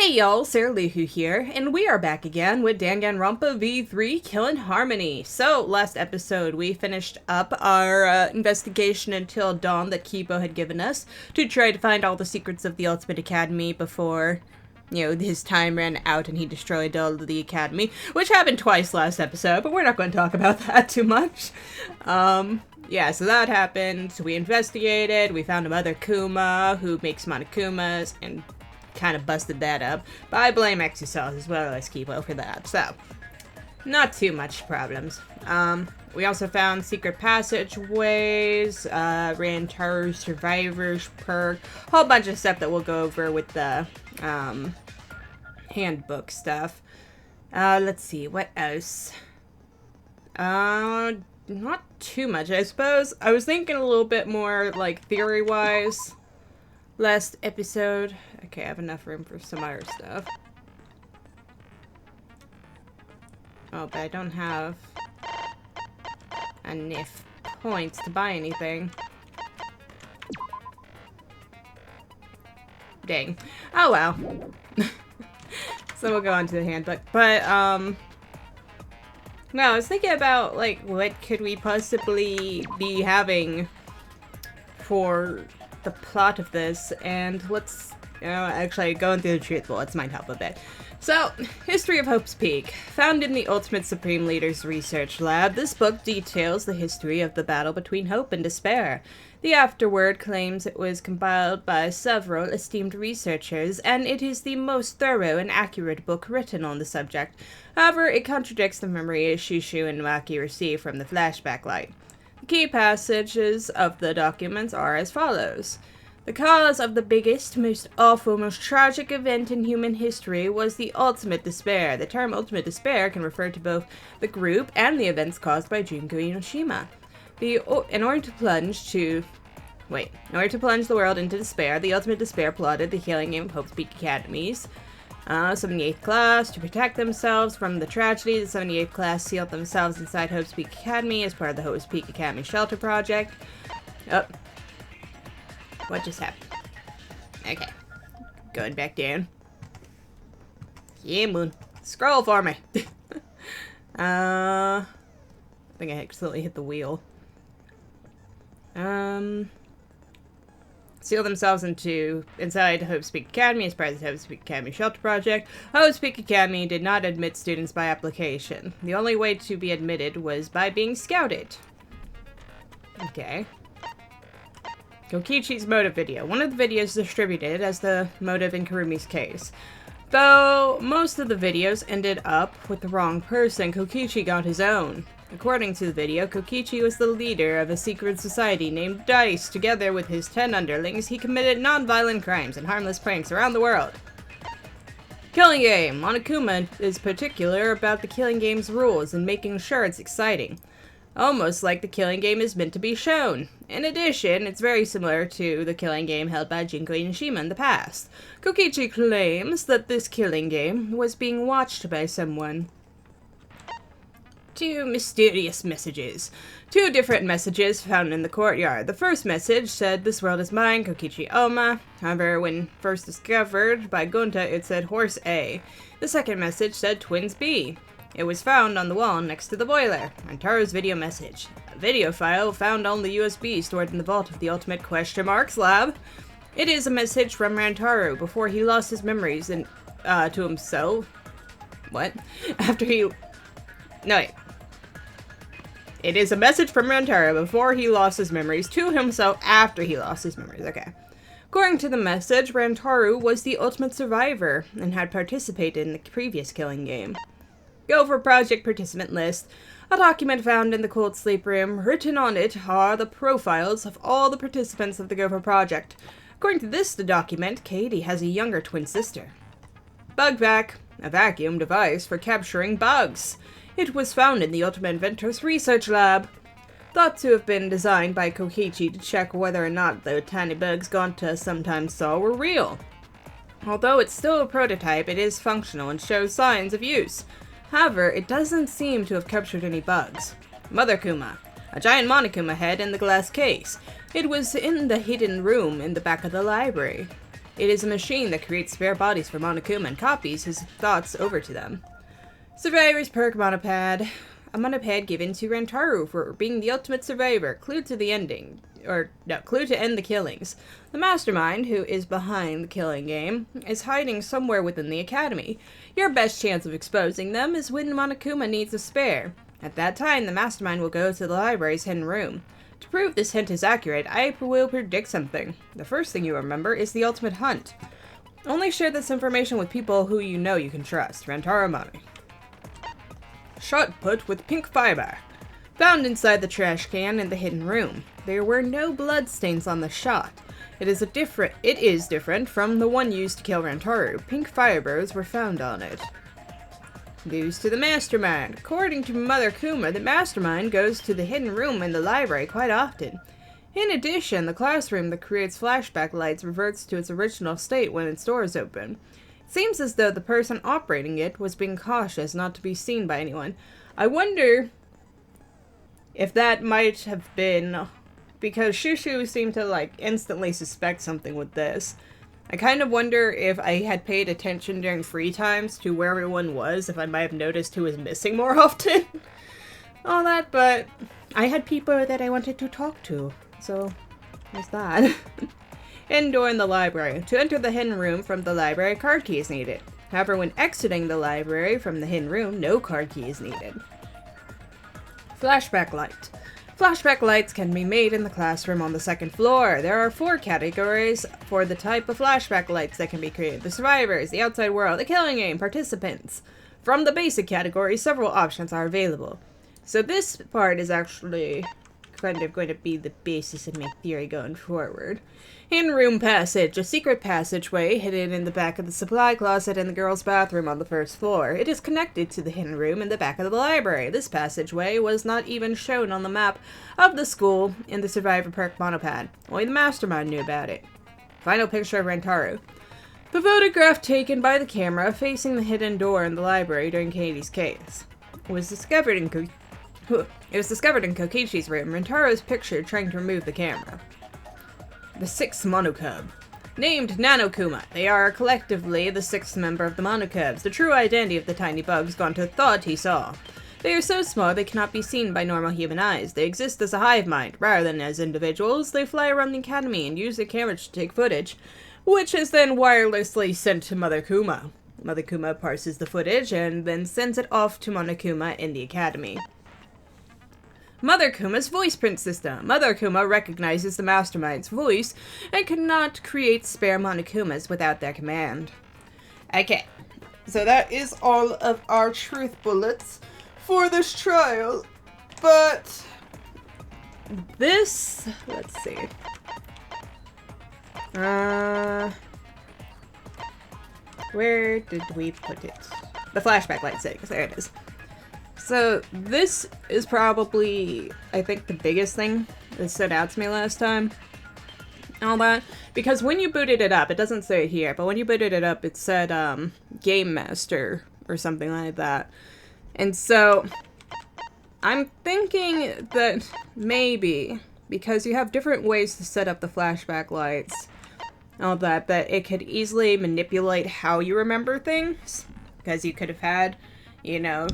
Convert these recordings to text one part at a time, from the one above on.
Hey y'all, Sarah Luhu here, and we are back again with Danganronpa V3 Killing Harmony. So, last episode we finished up our investigation until dawn that Kibo had given us to try to find all the secrets of the Ultimate Academy before, his time ran out and he destroyed all of the Academy, which happened twice last episode, but we're not going to talk about that too much. Yeah, so that happened. We investigated, we found a Mother Kuma who makes Monokumas, and kind of busted that up. But I blame Exusauce as well as Kibo for that, so not too much problems. We also found secret passageways, Rantaru's survivors perk, whole bunch of stuff that we'll go over with the handbook stuff. Let's see, what else? Not too much, I suppose. I was thinking a little bit more, like, theory-wise last episode. Okay, I have enough room for some other stuff. Oh, but I don't have enough points to buy anything. Dang. Oh well. So we'll go on to the handbook. But, no, I was thinking about, like, what could we possibly be having for the plot of this, and let's, actually going through the truth bullets might help a bit. So, History of Hope's Peak. Found in the Ultimate Supreme Leader's research lab, this book details the history of the battle between hope and despair. The afterword claims it was compiled by several esteemed researchers, and it is the most thorough and accurate book written on the subject. However, it contradicts the memory Shushu and Maki received from the flashback light. The key passages of the documents are as follows. The cause of the biggest, most awful, most tragic event in human history was the ultimate despair. The term ultimate despair can refer to both the group and the events caused by Junko Enoshima. In order to plunge the world into despair, the ultimate despair plotted the killing game of Hope's Peak Academies. 78th class, to protect themselves from the tragedy, the 78th class sealed themselves inside Hope's Peak Academy as part of the Hope's Peak Academy Shelter Project. Oh. What just happened? Okay. Going back down. Yeah, moon. Scroll for me. I think I accidentally hit the wheel. Seal themselves inside Hope's Peak Academy as part of the Hope's Peak Academy Shelter Project. Hope's Peak Academy did not admit students by application. The only way to be admitted was by being scouted. Okay. Kokichi's motive video. One of the videos distributed as the motive in Kurumi's case. Though most of the videos ended up with the wrong person, Kokichi got his own. According to the video, Kokichi was the leader of a secret society named Dice. Together with his 10 underlings, he committed non-violent crimes and harmless pranks around the world. Killing game. Monokuma is particular about the killing game's rules and making sure it's exciting. Almost like the killing game is meant to be shown. In addition, it's very similar to the killing game held by Junko Enoshima in the past. Kokichi claims that this killing game was being watched by someone. 2 mysterious messages. 2 different messages found in the courtyard. The first message said, "This world is mine, Kokichi Oma." However, when first discovered by Gunta, it said Horse A. The second message said Twins B. It was found on the wall next to the boiler. Rantaru's video message. A video file found on the USB stored in the vault of the Ultimate lab. It is a message from Rantaru before he lost his memories to himself. What? After he... No, wait. It is a message from Rantaru before he lost his memories to himself after he lost his memories. Okay. According to the message, Rantaru was the ultimate survivor and had participated in the previous killing game. Go for project participant list. A document found in the cold sleep room. Written on it are the profiles of all the participants of the Gopher project. According to this document, Kaede has a younger twin sister. Bug vac, a vacuum device for capturing bugs. It was found in the Ultimate Inventor's research lab. Thought to have been designed by Kokichi to check whether or not the tiny bugs Gonta sometimes saw were real. Although it's still a prototype, it is functional and shows signs of use. However, it doesn't seem to have captured any bugs. Mother Kuma, a giant Monokuma head in the glass case. It was in the hidden room in the back of the library. It is a machine that creates spare bodies for Monokuma and copies his thoughts over to them. Survivor's perk monopad. A monopad given to Rantaro for being the ultimate survivor. Clue to the ending. Clue to end the killings. The mastermind, who is behind the killing game, is hiding somewhere within the academy. Your best chance of exposing them is when Monokuma needs a spare. At that time, the mastermind will go to the library's hidden room. To prove this hint is accurate, I will predict something. The first thing you remember is the ultimate hunt. Only share this information with people who you know you can trust. Rantaro Mami. Shot put with pink fiber. Found inside the trash can in the hidden room. There were no bloodstains on the shot. It is different from the one used to kill Rantaro. Pink fibers were found on it. News to the mastermind. According to Mother Kuma, the mastermind goes to the hidden room in the library quite often. In addition, the classroom that creates flashback lights reverts to its original state when its doors open. It seems as though the person operating it was being cautious not to be seen by anyone. I wonder if that might have been because Shushu seemed to instantly suspect something with this. I kind of wonder if I had paid attention during free times to where everyone was, if I might have noticed who was missing more often. All that, but I had people that I wanted to talk to, so there's that. Indoor in the library. To enter the hidden room from the library, a card key is needed. However, when exiting the library from the hidden room, no card key is needed. Flashback light. Flashback lights can be made in the classroom on the second floor. There are 4 categories for the type of flashback lights that can be created. The survivors, the outside world, the killing game, participants. From the basic category, several options are available. So this part is actually kind of going to be the basis of my theory going forward. Hidden room passage. A secret passageway hidden in the back of the supply closet in the girls' bathroom on the first floor. It is connected to the hidden room in the back of the library. This passageway was not even shown on the map of the school in the Survivor Perk monopad. Only the mastermind knew about it. Final picture of Rantaro. The photograph taken by the camera facing the hidden door in the library during Kaede's case. It was discovered in Kokichi's room. Rantaro's picture trying to remove the camera. The 6th Monocub. Named Nanokuma, they are collectively the 6th member of the Monocubs, the true identity of the tiny bugs Gonta thought he saw. They are so small they cannot be seen by normal human eyes. They exist as a hive mind, rather than as individuals. They fly around the academy and use their cameras to take footage, which is then wirelessly sent to Mother Kuma. Mother Kuma parses the footage and then sends it off to Monokuma in the academy. Mother Kuma's voice print system. Mother Kuma recognizes the mastermind's voice and cannot create spare Monokumas without their command. Okay, so that is all of our truth bullets for this trial, but this, let's see. Where did we put it? The flashback light settings, there it is. So this is probably, I think, the biggest thing that stood out to me last time. All that. Because when you booted it up, it doesn't say it here, but when you booted it up, it said Game Master or something like that. And so I'm thinking that maybe, because you have different ways to set up the flashback lights, all that it could easily manipulate how you remember things. Because you could have had, you know,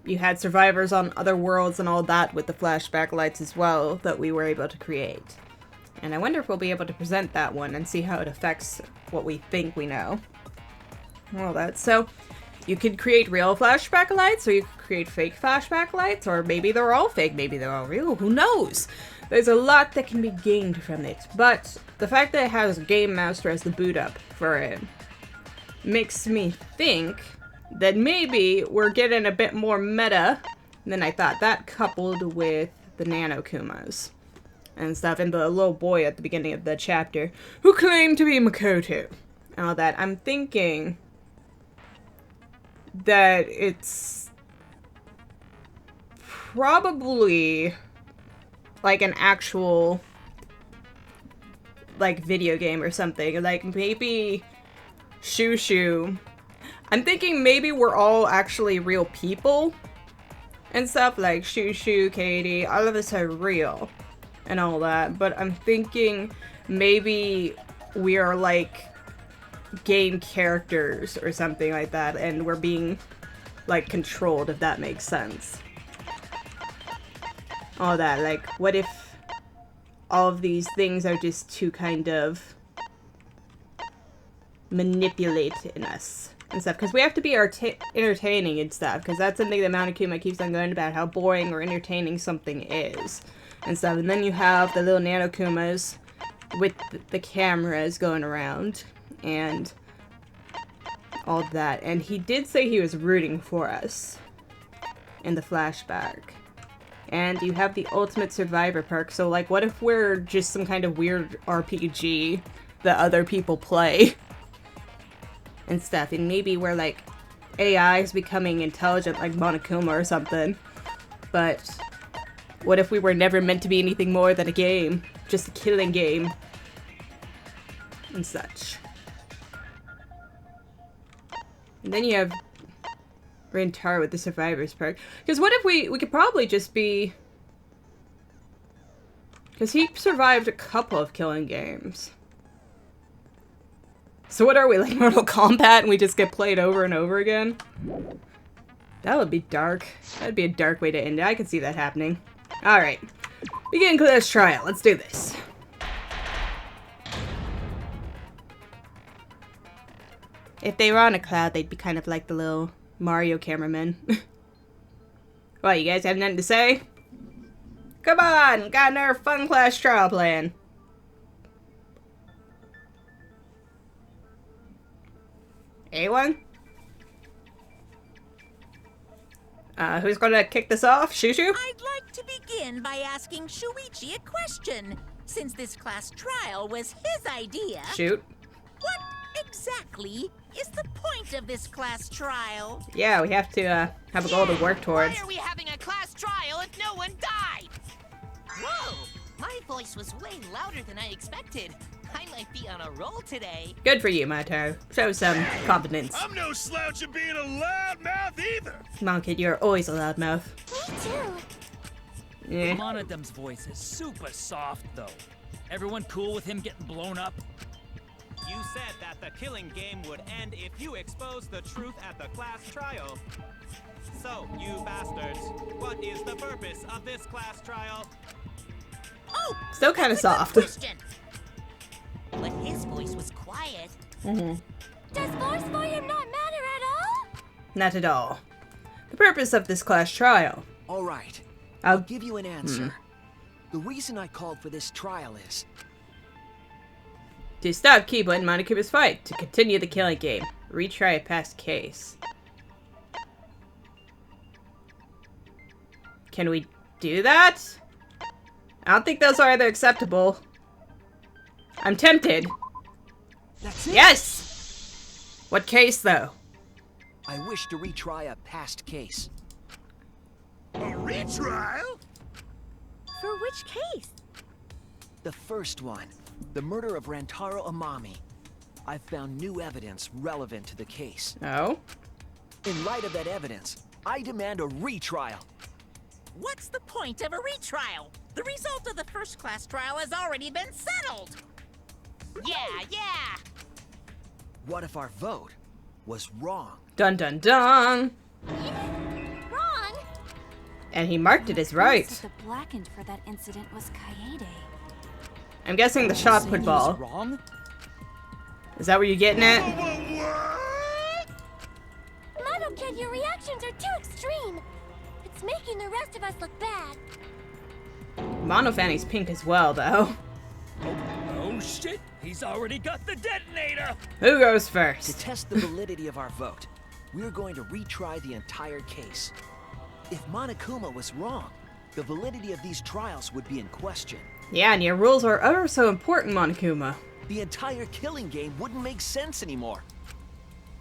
you had survivors on other worlds and all that with the flashback lights as well that we were able to create. And I wonder if we'll be able to present that one and see how it affects what we think we know. All that. So, you could create real flashback lights, or you could create fake flashback lights, or maybe they're all fake, maybe they're all real, who knows? There's a lot that can be gained from it, but the fact that it has Game Master as the boot up for it makes me think that maybe we're getting a bit more meta than I thought. That coupled with the Nanokumas and stuff, and the little boy at the beginning of the chapter who claimed to be Makoto and all that. I'm thinking that it's probably like an actual like video game or something. Like maybe Shushu. I'm thinking maybe we're all actually real people and stuff, like Shushu, Kaede, all of us are real. and all that, but I'm thinking maybe we are like game characters or something like that, and we're being like controlled, if that makes sense. All that, like, what if all of these things are just to kind of manipulate in us and stuff, because we have to be entertaining and stuff, because that's something that Monokuma keeps on going about, how boring or entertaining something is and stuff. And then you have the little Nanokumas with the cameras going around and all that. And he did say he was rooting for us in the flashback. And you have the Ultimate Survivor perk, so like, what if we're just some kind of weird RPG that other people play and stuff, and maybe we're like AI is becoming intelligent like Monokuma or something. But what if we were never meant to be anything more than a game, just a killing game and such? And then you have Rentaro with the Survivor's perk. Because what if we could probably just be... Because he survived a couple of killing games. So what are we, like Mortal Kombat, and we just get played over and over again? That would be dark. That'd be a dark way to end it. I could see that happening. Alright. Begin class trial. Let's do this. If they were on a cloud, they'd be kind of like the little Mario cameraman. What, you guys have nothing to say? Come on! Got another fun class trial plan. Anyone? Who's gonna kick this off? Shushu? I'd like to begin by asking Shuichi a question, since this class trial was his idea. Shoot. What exactly is the point of this class trial? Yeah, we have to have a goal to work towards. Why are we having a class trial if no one died? Whoa! My voice was way louder than I expected. I might be on a roll today. Good for you, Mato. Show some confidence. I'm no slouch at being a loudmouth either. Come on, kid, you're always a loudmouth. Me too. Yeah. Monodum's voice is super soft, though. Everyone cool with him getting blown up? You said that the killing game would end if you exposed the truth at the class trial. So, you bastards, what is the purpose of this class trial? Oh! Still kind of soft. Question. But his voice was quiet. Does force volume not matter at all? Not at all. The purpose of this class trial. All right. I'll I'll give you an answer. The reason I called for this trial is... to stop Kiba and Monokuma's fight, to continue the killing game, retry a past case. Can we do that? I don't think those are either acceptable. I'm tempted. That's it! Yes! What case, though? I wish to retry a past case. A retrial? For which case? The first one. The murder of Rantaro Amami. I've found new evidence relevant to the case. Oh? In light of that evidence, I demand a retrial. What's the point of a retrial? The result of the first class trial has already been settled. Yeah. What if our vote was wrong? Dun dun dun! Wrong. And he marked it as That right. the blackened for that incident was Kaede. I'm guessing the shot Saying put he ball. was wrong? Is that what you're getting at? What? Mono Kid, your reactions are too extreme. It's making the rest of us look bad. Mono Fanny's pink as well, though. Oh shit! He's already got the detonator! Who goes To first? test the validity of our vote, we're going to retry the entire case. If Monokuma was wrong, the validity of these trials would be in question. Yeah, and your rules are ever so important, Monokuma. The entire killing game wouldn't make sense anymore.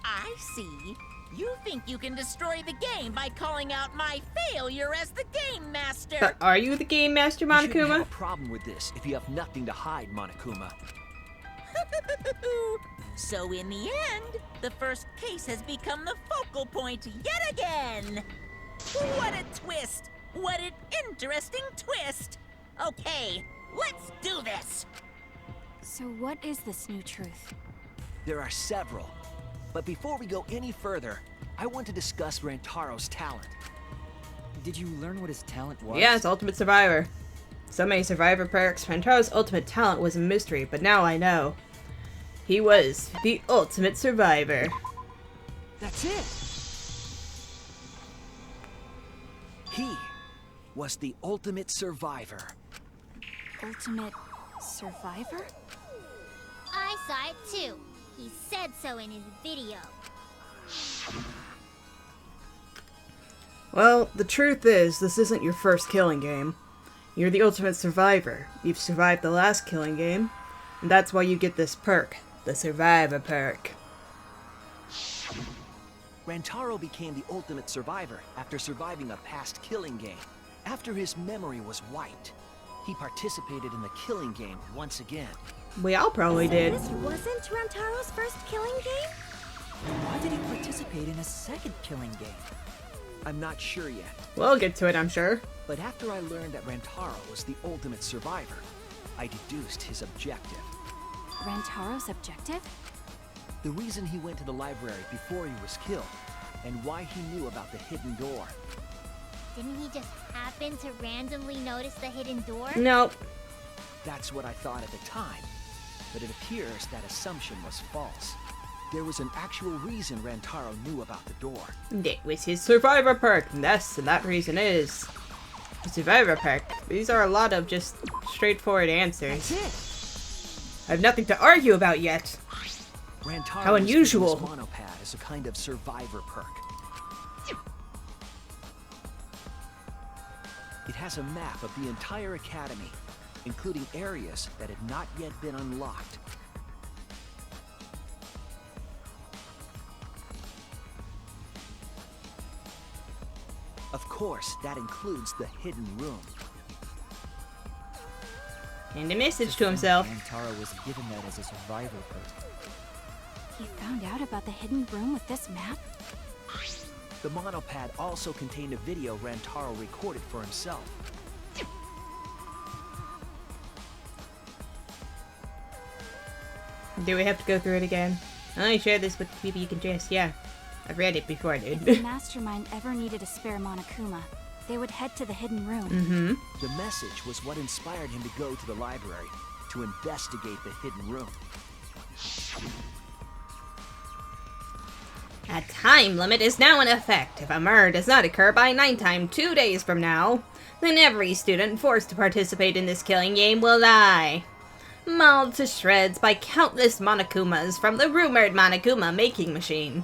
I see. You think you can destroy the game by calling out my failure as the game master. But are you the game master, You shouldn't have Monokuma? a problem with this if you have nothing to hide, Monokuma. So in the end, the first case has become the focal point yet again. What a twist! What an interesting twist! Okay, Let's do this! So what is this new truth? There are several. But before we go any further, I want to discuss Rantaro's talent. Did you learn what his talent was? Yes, Ultimate Survivor. So many survivor perks. Rantaro's ultimate talent was a mystery, but now I know. He was the ultimate survivor. That's it! He was the ultimate survivor. Ultimate survivor? I saw it too. He said so in his video. Well, the truth is, this isn't your first killing game. You're the ultimate survivor. You've survived the last killing game, and that's why you get this perk, the survivor perk. Rantaro became the ultimate survivor after surviving a past killing game. After his memory was wiped, he participated in the killing game once again. We all probably did. This wasn't Rantaro's first killing game? Why did he participate in a second killing game? I'm not sure yet, We'll get to it, I'm sure. but after I learned that Rantaro was the ultimate survivor, I deduced his objective. Rantaro's objective? The reason he went to the library before he was killed, and why he knew about the hidden door. Didn't he just happen to randomly notice the hidden door? Nope. That's what I thought at the time, but it appears that assumption was false. There was an actual reason Rantaro knew about the door. It was his survivor perk. And that reason is the survivor perk. These are a lot of just straightforward answers. That's I have nothing to argue about yet. Rantaro How was given unusual. this monopad as a kind of survivor perk. It has a map of the entire academy, including areas that had not yet been unlocked. Of course, that includes the hidden room. And a message to himself. Rantaro was given that as a survivor perk. He found out about the hidden room with this map? The monopad also contained a video Rantaro recorded for himself. Do we have to go through it again? I only share this with the people you can trust. Yeah, I've read it before, If dude. the mastermind ever needed a spare Monokuma, they would head to the hidden room. Mm-hmm. The message was what inspired him to go to the library to investigate the hidden room. A time limit is now in effect. If a murder does not occur by nighttime 2 days from now, then every student forced to participate in this killing game will die. Mauled to shreds by countless Monokumas from the rumored Monokuma making machine.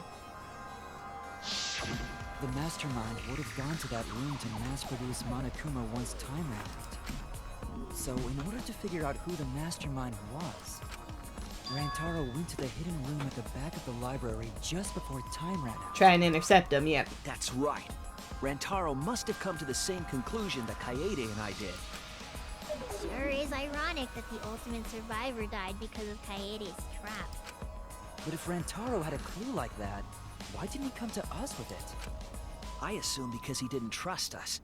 The mastermind would have gone to that room to mass-produce Monokuma once time ran out. So, in order to figure out who the mastermind was, Rantaro went to the hidden room at the back of the library just before time ran out. Try and intercept him, yep. That's right. Rantaro must have come to the same conclusion that Kaede and I did. Sure is ironic that the ultimate survivor died because of Kaede's trap. But if Rantaro had a clue like that, why didn't he come to us with it? I assume because he didn't trust us.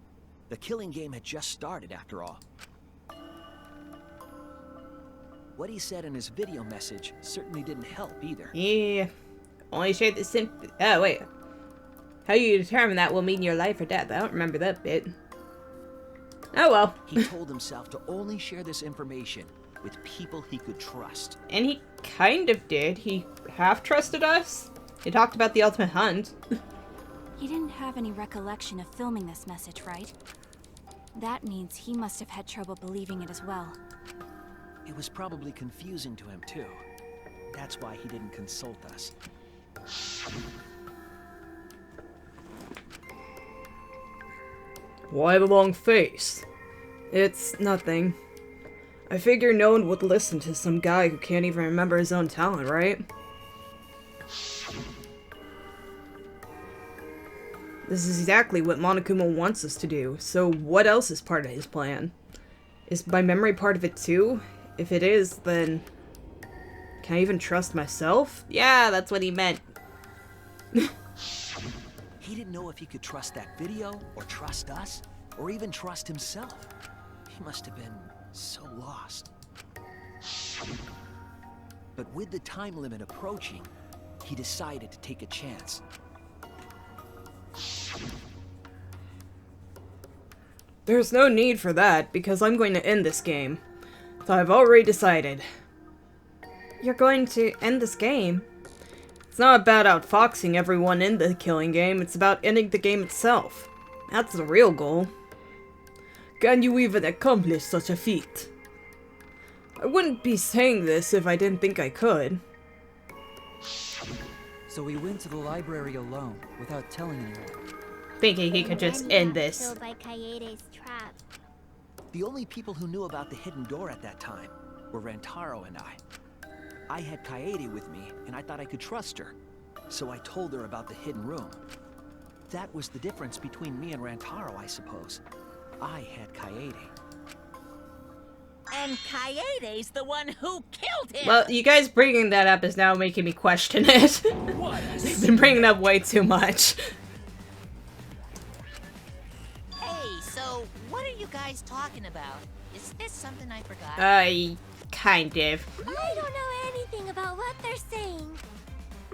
The killing game had just started, after all. What he said in his video message certainly didn't help either. Yeah. Only share the oh, wait. How you determine that will mean your life or death. I don't remember that bit. Oh well. He told himself to only share this information with people he could trust. And he kind of did. He half trusted us. He talked about the ultimate hunt. He didn't have any recollection of filming this message, right? That means he must have had trouble believing it as well. It was probably confusing to him too. That's why he didn't consult us. Why the long face? It's nothing. I figure no one would listen to some guy who can't even remember his own talent, right? This is exactly what Monokuma wants us to do, so what else is part of his plan? Is my memory part of it too? If it is, then... can I even trust myself? Yeah, that's what he meant. He didn't know if he could trust that video, or trust us, or even trust himself. He must have been so lost. But with the time limit approaching, he decided to take a chance. There's no need for that, because I'm going to end this game. So I've already decided. You're going to end this game? It's not about outfoxing everyone in the killing game, it's about ending the game itself. That's the real goal. Can you even accomplish such a feat? I wouldn't be saying this if I didn't think I could. So we went to the library alone, without telling anyone. Thinking he could just end this. Killed by Kaede's trap. The only people who knew about the hidden door at that time were Rantaro and I. I had Kaede with me, and I thought I could trust her. So I told her about the hidden room. That was the difference between me and Rantaro, I suppose. I had Kaede. And Kaede's the one who killed him! Well, you guys bringing that up is now making me question it. You've been bringing it up way too much. Hey, so what are you guys talking about? Is this something I forgot? Kind of. I don't know anything about what they're saying.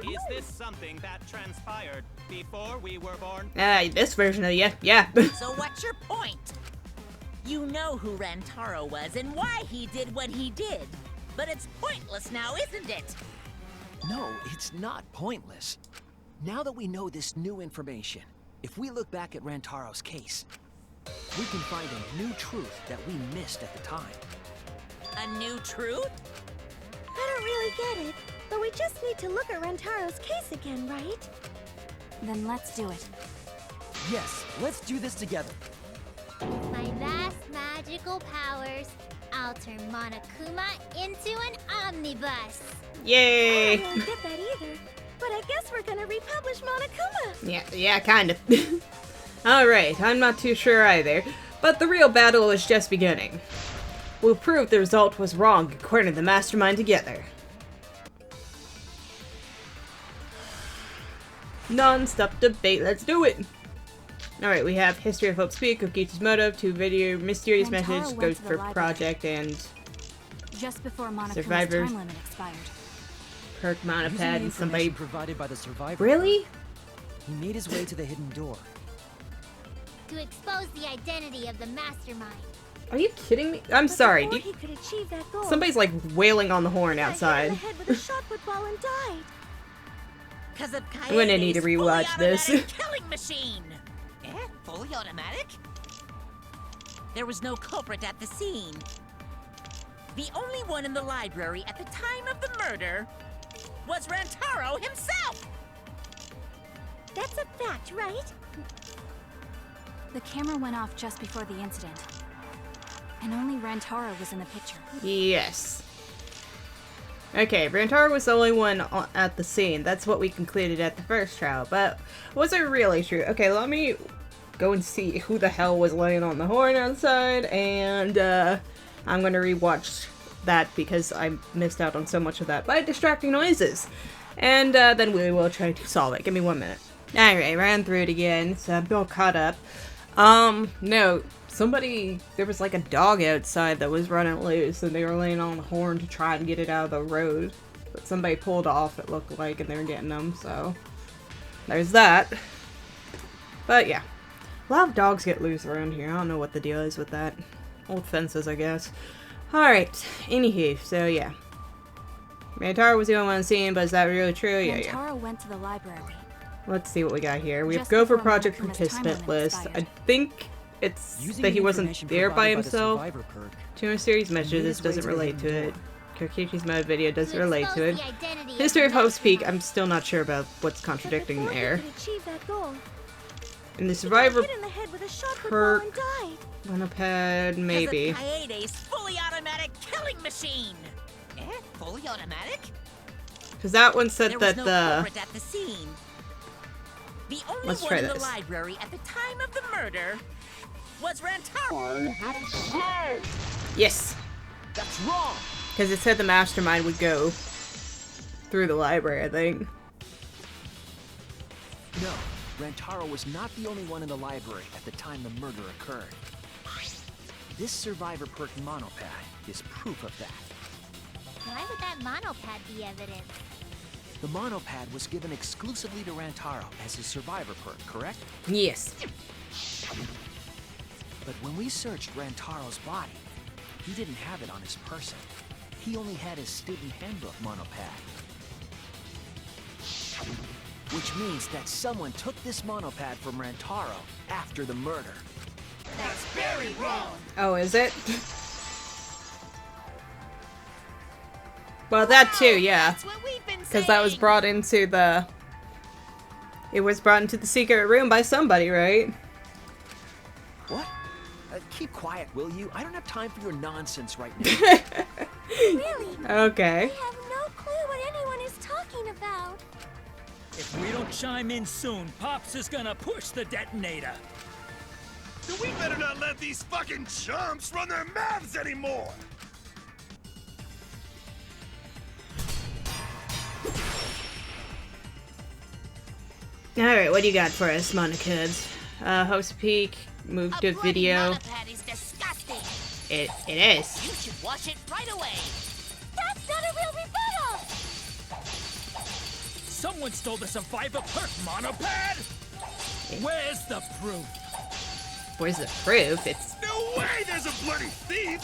Is this something that transpired before we were born? This version of you, yeah. So what's your point? You know who Rantaro was and why he did what he did. But it's pointless now, isn't it? No, it's not pointless. Now that we know this new information, if we look back at Rantaro's case, we can find a new truth that we missed at the time. A new truth? I don't really get it, but we just need to look at Rantaro's case again, right? Then let's do it. Yes, let's do this together. With my vast magical powers, I'll turn Monokuma into an omnibus. Yay! I don't get that either, but I guess we're gonna republish Monokuma. Yeah, kind of. Alright, I'm not too sure either, but the real battle is just beginning. We'll prove the result was wrong according to the mastermind together. Non-stop debate, let's do it! Alright, we have History of Hope Speak, Kokichi's motive, 2 video, mysterious Rantaro message, went goes to the for library. project, and Just before Monokuma's Survivors. time limit expired. Perk Using the Monopad, and somebody... information provided by the survivor. Really? He made his way to the hidden door. To expose the identity of the mastermind. Are you kidding me? I'm But sorry. before he could achieve that goal, Somebody's like wailing on the horn he got hit in outside. the head with a shot put ball and died. Because of Kaede's I'm gonna need to rewatch fully this. automatic killing machine! Fully automatic? There was no culprit at the scene. The only one in the library at the time of the murder was Rantaro himself! That's a fact, right? The camera went off just before the incident. And only Rantaro was in the picture. Yes. Okay, Rantaro was the only one at the scene. That's what we concluded at the first trial, but was it really true? Okay, let me go and see who the hell was laying on the horn outside, and I'm gonna rewatch that because I missed out on so much of that by distracting noises. And then we will try to solve it. Give me 1 minute. Alright, ran through it again, so I'm all caught up. No, there was like a dog outside that was running loose, and they were laying on the horn to try and get it out of the road. But somebody pulled off, it looked like, and they were getting them, so there's that. But yeah, a lot of dogs get loose around here. I don't know what the deal is with that. Old fences, I guess. Alright, anywho, so yeah. Rantaro was the only one seen, but is that really true? Yeah. Rantaro went to the library. Let's see what we got here. We have Just go for before project Monokuma's participant time limit list. expired. I think it's Using that he the wasn't information there by provided the himself. survivor perk, To a series message, made this his way doesn't to the relate to hidden it. Kokichi's mode video doesn't To relate to it. expose the identity History of the Hope's Peak, mastermind. I'm still not sure about what's But contradicting before there. he could achieve that goal, In the he got survivor hit in the head with a shot put ball perk, and died. monopad, maybe. Because of Kaede's fully automatic killing machine! Fully automatic? Because that one said There that was no the... culprit at the scene. The only Let's one try in the this. library at the time of the murder was Rantaro. Yes! That's wrong! Because it said the mastermind would go through the library, I think. No, Rantaro was not the only one in the library at the time the murder occurred. This survivor perk monopad is proof of that. Why would that monopad be evidence? The monopad was given exclusively to Rantaro as his survivor perk, correct? Yes. But when we searched Rantaro's body, he didn't have it on his person. He only had his student handbook monopad. Which means that someone took this monopad from Rantaro after the murder. That's very wrong. Oh, is it? Well, that too, yeah. That's what we've been Because that was saying. brought into the... It was brought into the secret room by somebody, right? What? Keep quiet, will you? I don't have time for your nonsense right now. Really? Okay. I have no clue what anyone is talking about. If we don't chime in soon, Pops is gonna push the detonator. Then we better not let these fucking chumps run their mouths anymore. Alright, what do you got for us, Monakids? Host peak, move to A bloody video. monopad is disgusting. It is. You should wash it right away. That's not a real rebuttal! Someone stole the survivor perk monopad? Where's the proof? Where's the proof? It's... No way there's a bloody thief.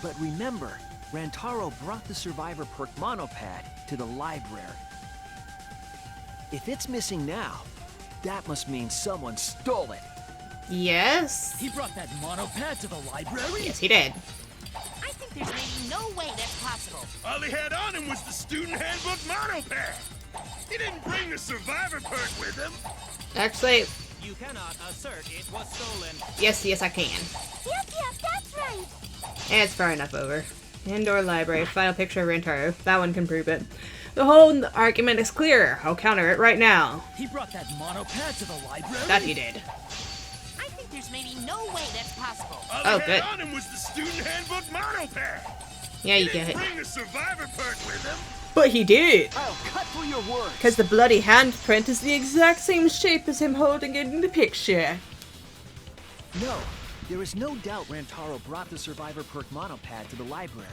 But remember, Rantaro brought the survivor perk monopad to the library. If it's missing now, that must mean someone stole it. Yes? He brought that monopad to the library? Yes, he did. I think there's maybe no way that's possible. All he had on him was the student handbook monopad. He didn't bring the survivor perk with him. Actually, You cannot assert it was stolen. yes, I can. Yep, that's right! And it's far enough over. Indoor library, final picture of Rantaro. That one can prove it. The whole argument is clear. I'll counter it right now. He brought that monopad to the library? That he did. I think there's maybe no way that's possible. All Oh, he good. had on him was the student handbook monopad. Yeah, He you get didn't it. bring the survivor perk with him. But he did! I'll cut through your words. Because the bloody handprint is the exact same shape as him holding it in the picture. No, there is no doubt Rantaro brought the survivor perk monopad to the library.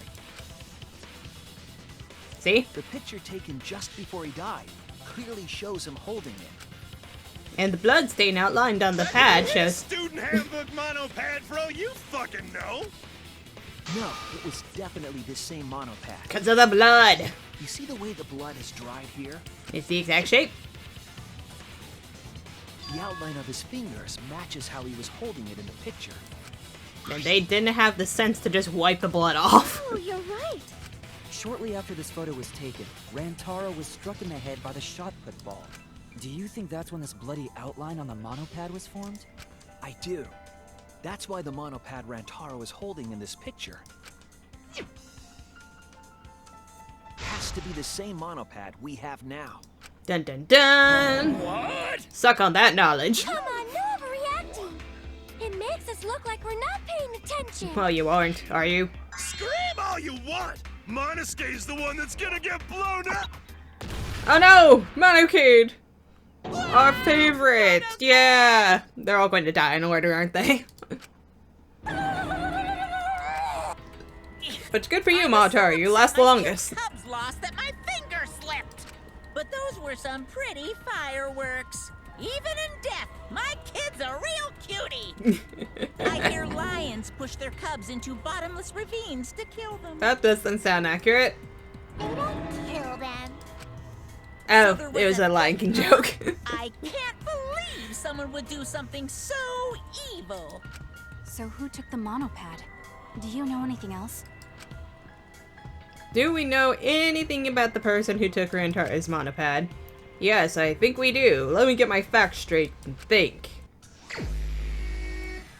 See? The picture taken just before he died clearly shows him holding it. And the blood stain outlined on the pad shows... Student handbook monopad, bro. You fucking know. No, it was definitely this same monopad. Because of the blood! You see the way the blood is dried here? It's the exact shape. The outline of his fingers matches how he was holding it in the picture. And they didn't have the sense to just wipe the blood off. Oh, you're right! Shortly after this photo was taken, Rantaro was struck in the head by the shot put ball. Do you think that's when this bloody outline on the monopad was formed? I do. That's why the monopad Rantaro is holding in this picture has to be the same monopad we have now. Dun dun dun! What? Suck on that knowledge. Come on, no overreacting! It makes us look like we're not paying attention! Well, you aren't, are you? Scream all you want. Monosuke's the one that's gonna get blown up. Oh no! Mono Kid! Our favorite! Yeah! They're all going to die in order, aren't they? But good for you, Motaro. You last the longest. Cubs lost that my finger slipped. But those were some pretty fireworks. Even in death, my kid's a real cutie. I hear lions push their cubs into bottomless ravines to kill them. That doesn't sound accurate. They don't kill them. Oh, there it was a Lion King joke. I can't believe someone would do something so evil. So who took the monopad? Do you know anything else? Do we know anything about the person who took Rantaro's monopad? Yes, I think we do. Let me get my facts straight and think.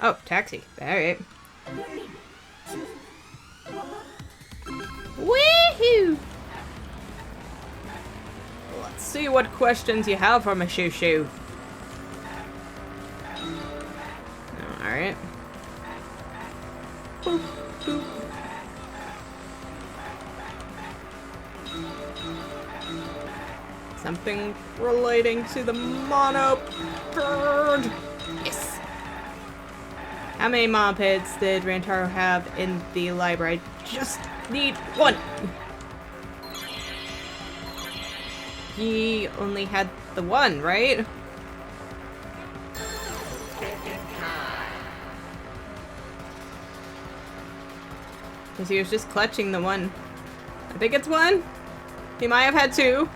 Oh, taxi. Alright. Woohoo! Let's see what questions you have for my shoo-shoo. Alright. Boop, boop. Something relating to the mono bird. Yes. How many mopeds did Rantaro have in the library? Just need one. He only had the one, right? Because he was just clutching the one. I think it's one. He might have had two.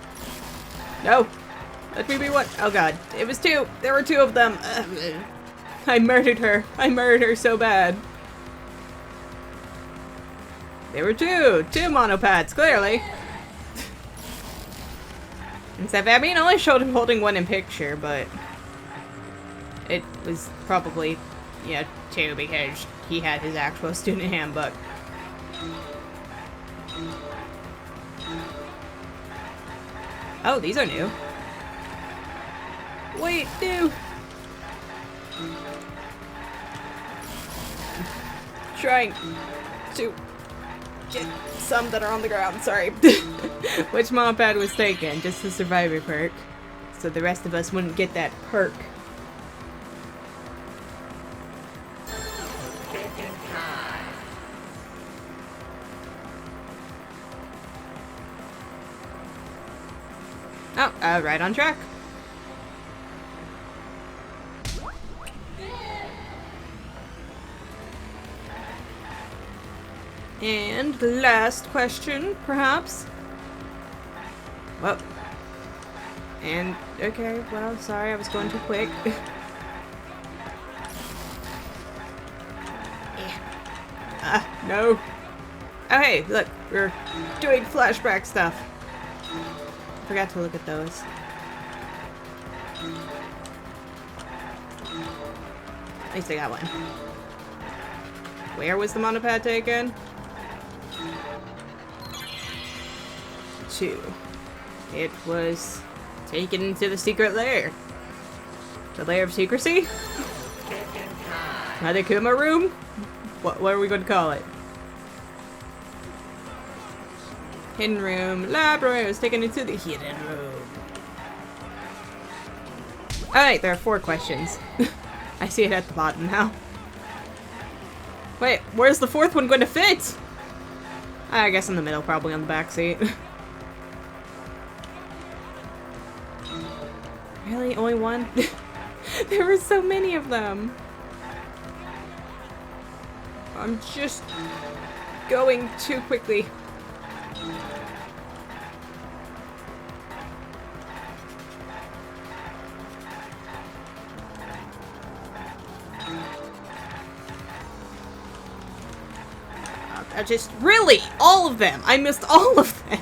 No. Let me be one. Oh god. It was two. There were two of them. I murdered her. I murdered her so bad. There were two. Two monopads, clearly. Except, I mean, I only showed him holding one in picture, but it was probably, yeah, two because he had his actual student handbook. Oh, these are new. Wait, new. Trying to get some that are on the ground, sorry. Which moped was taken? Just the survivor perk. So the rest of us wouldn't get that perk. Oh, right on track. And the last question, perhaps? Well. And, okay, well, sorry, I was going too quick. No. Oh, hey, look, we're doing flashback stuff. I forgot to look at those. At least I got one. Where was the monopad taken? 2. It was taken into the secret lair. The lair of secrecy? Another Kuma room? What are we going to call it? Hidden room. Library was taken into the hidden room. Alright, there are 4 questions. I see it at the bottom now. Wait, where's the 4th one going to fit? I guess in the middle, probably on the back seat. Really? Only one? There were so many of them. I'm just going too quickly. I just really all of them. I missed all of them.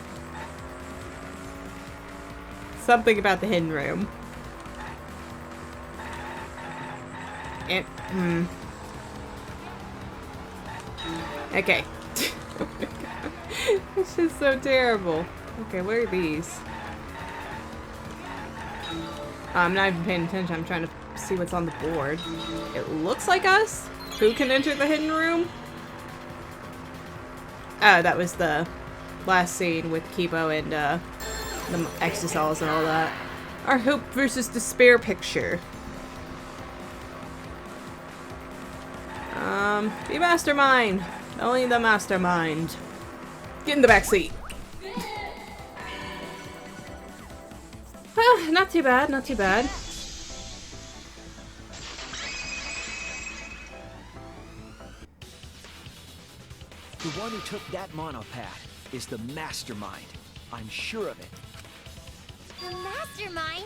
Something about the hidden room. And okay. Oh my god. It's just so terrible. Okay, what are these? I'm not even paying attention. I'm trying to see what's on the board. It looks like us. Who can enter the hidden room? Oh, that was the last scene with Kibo and the Exosols and all that. Our hope versus despair picture. The mastermind. Only the mastermind. Get in the back seat. Well, not too bad, not too bad. The one who took that monopad is the mastermind. I'm sure of it. The mastermind?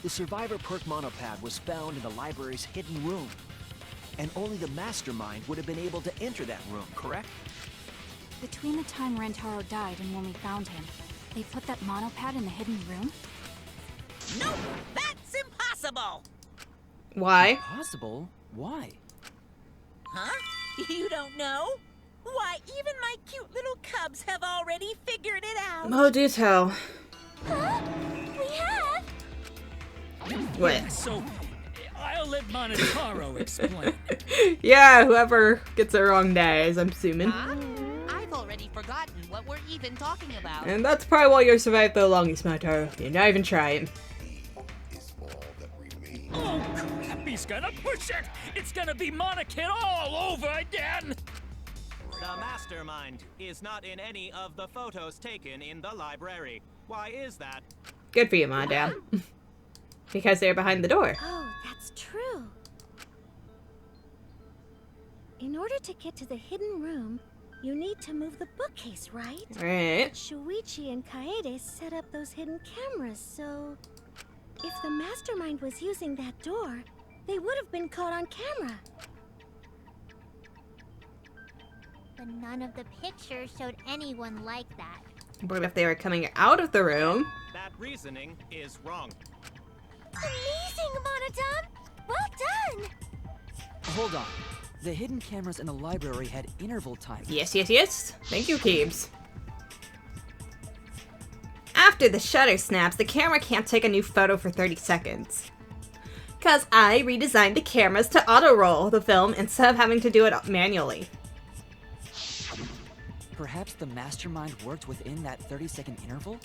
The survivor perk monopad was found in the library's hidden room. And only the mastermind would have been able to enter that room, correct? Between the time Rantaro died and when we found him, they put that monopad in the hidden room? Nope! That's impossible! Why? Impossible? Why? Huh? You don't know? Why, even my cute little cubs have already figured it out! Oh, do tell. Huh? We have? What? So, I'll let Monotaro explain. Yeah, whoever gets it wrong dies, I'm assuming. Huh? I've already forgotten what we're even talking about. And that's probably why you survived the longest, Monotaro. You're not even trying. Oh, crappy He's gonna push it! It's gonna be Monokid all over again! The mastermind is not in any of the photos taken in the library. Why is that? Good for you, Madame. Because they're behind the door. Oh, that's true. In order to get to the hidden room, you need to move the bookcase, right? Right. Shuichi and Kaede set up those hidden cameras, so... if the mastermind was using that door, they would have been caught on camera. But none of the pictures showed anyone like that. But if they were coming out of the room... That reasoning is wrong. Amazing, Monodon! Well done! Hold on. The hidden cameras in the library had interval time. Yes, yes, yes. Thank you, Keebs. After the shutter snaps, the camera can't take a new photo for 30 seconds. Cause I redesigned the cameras to auto-roll the film instead of having to do it manually. Perhaps the mastermind worked within that 30-second interval?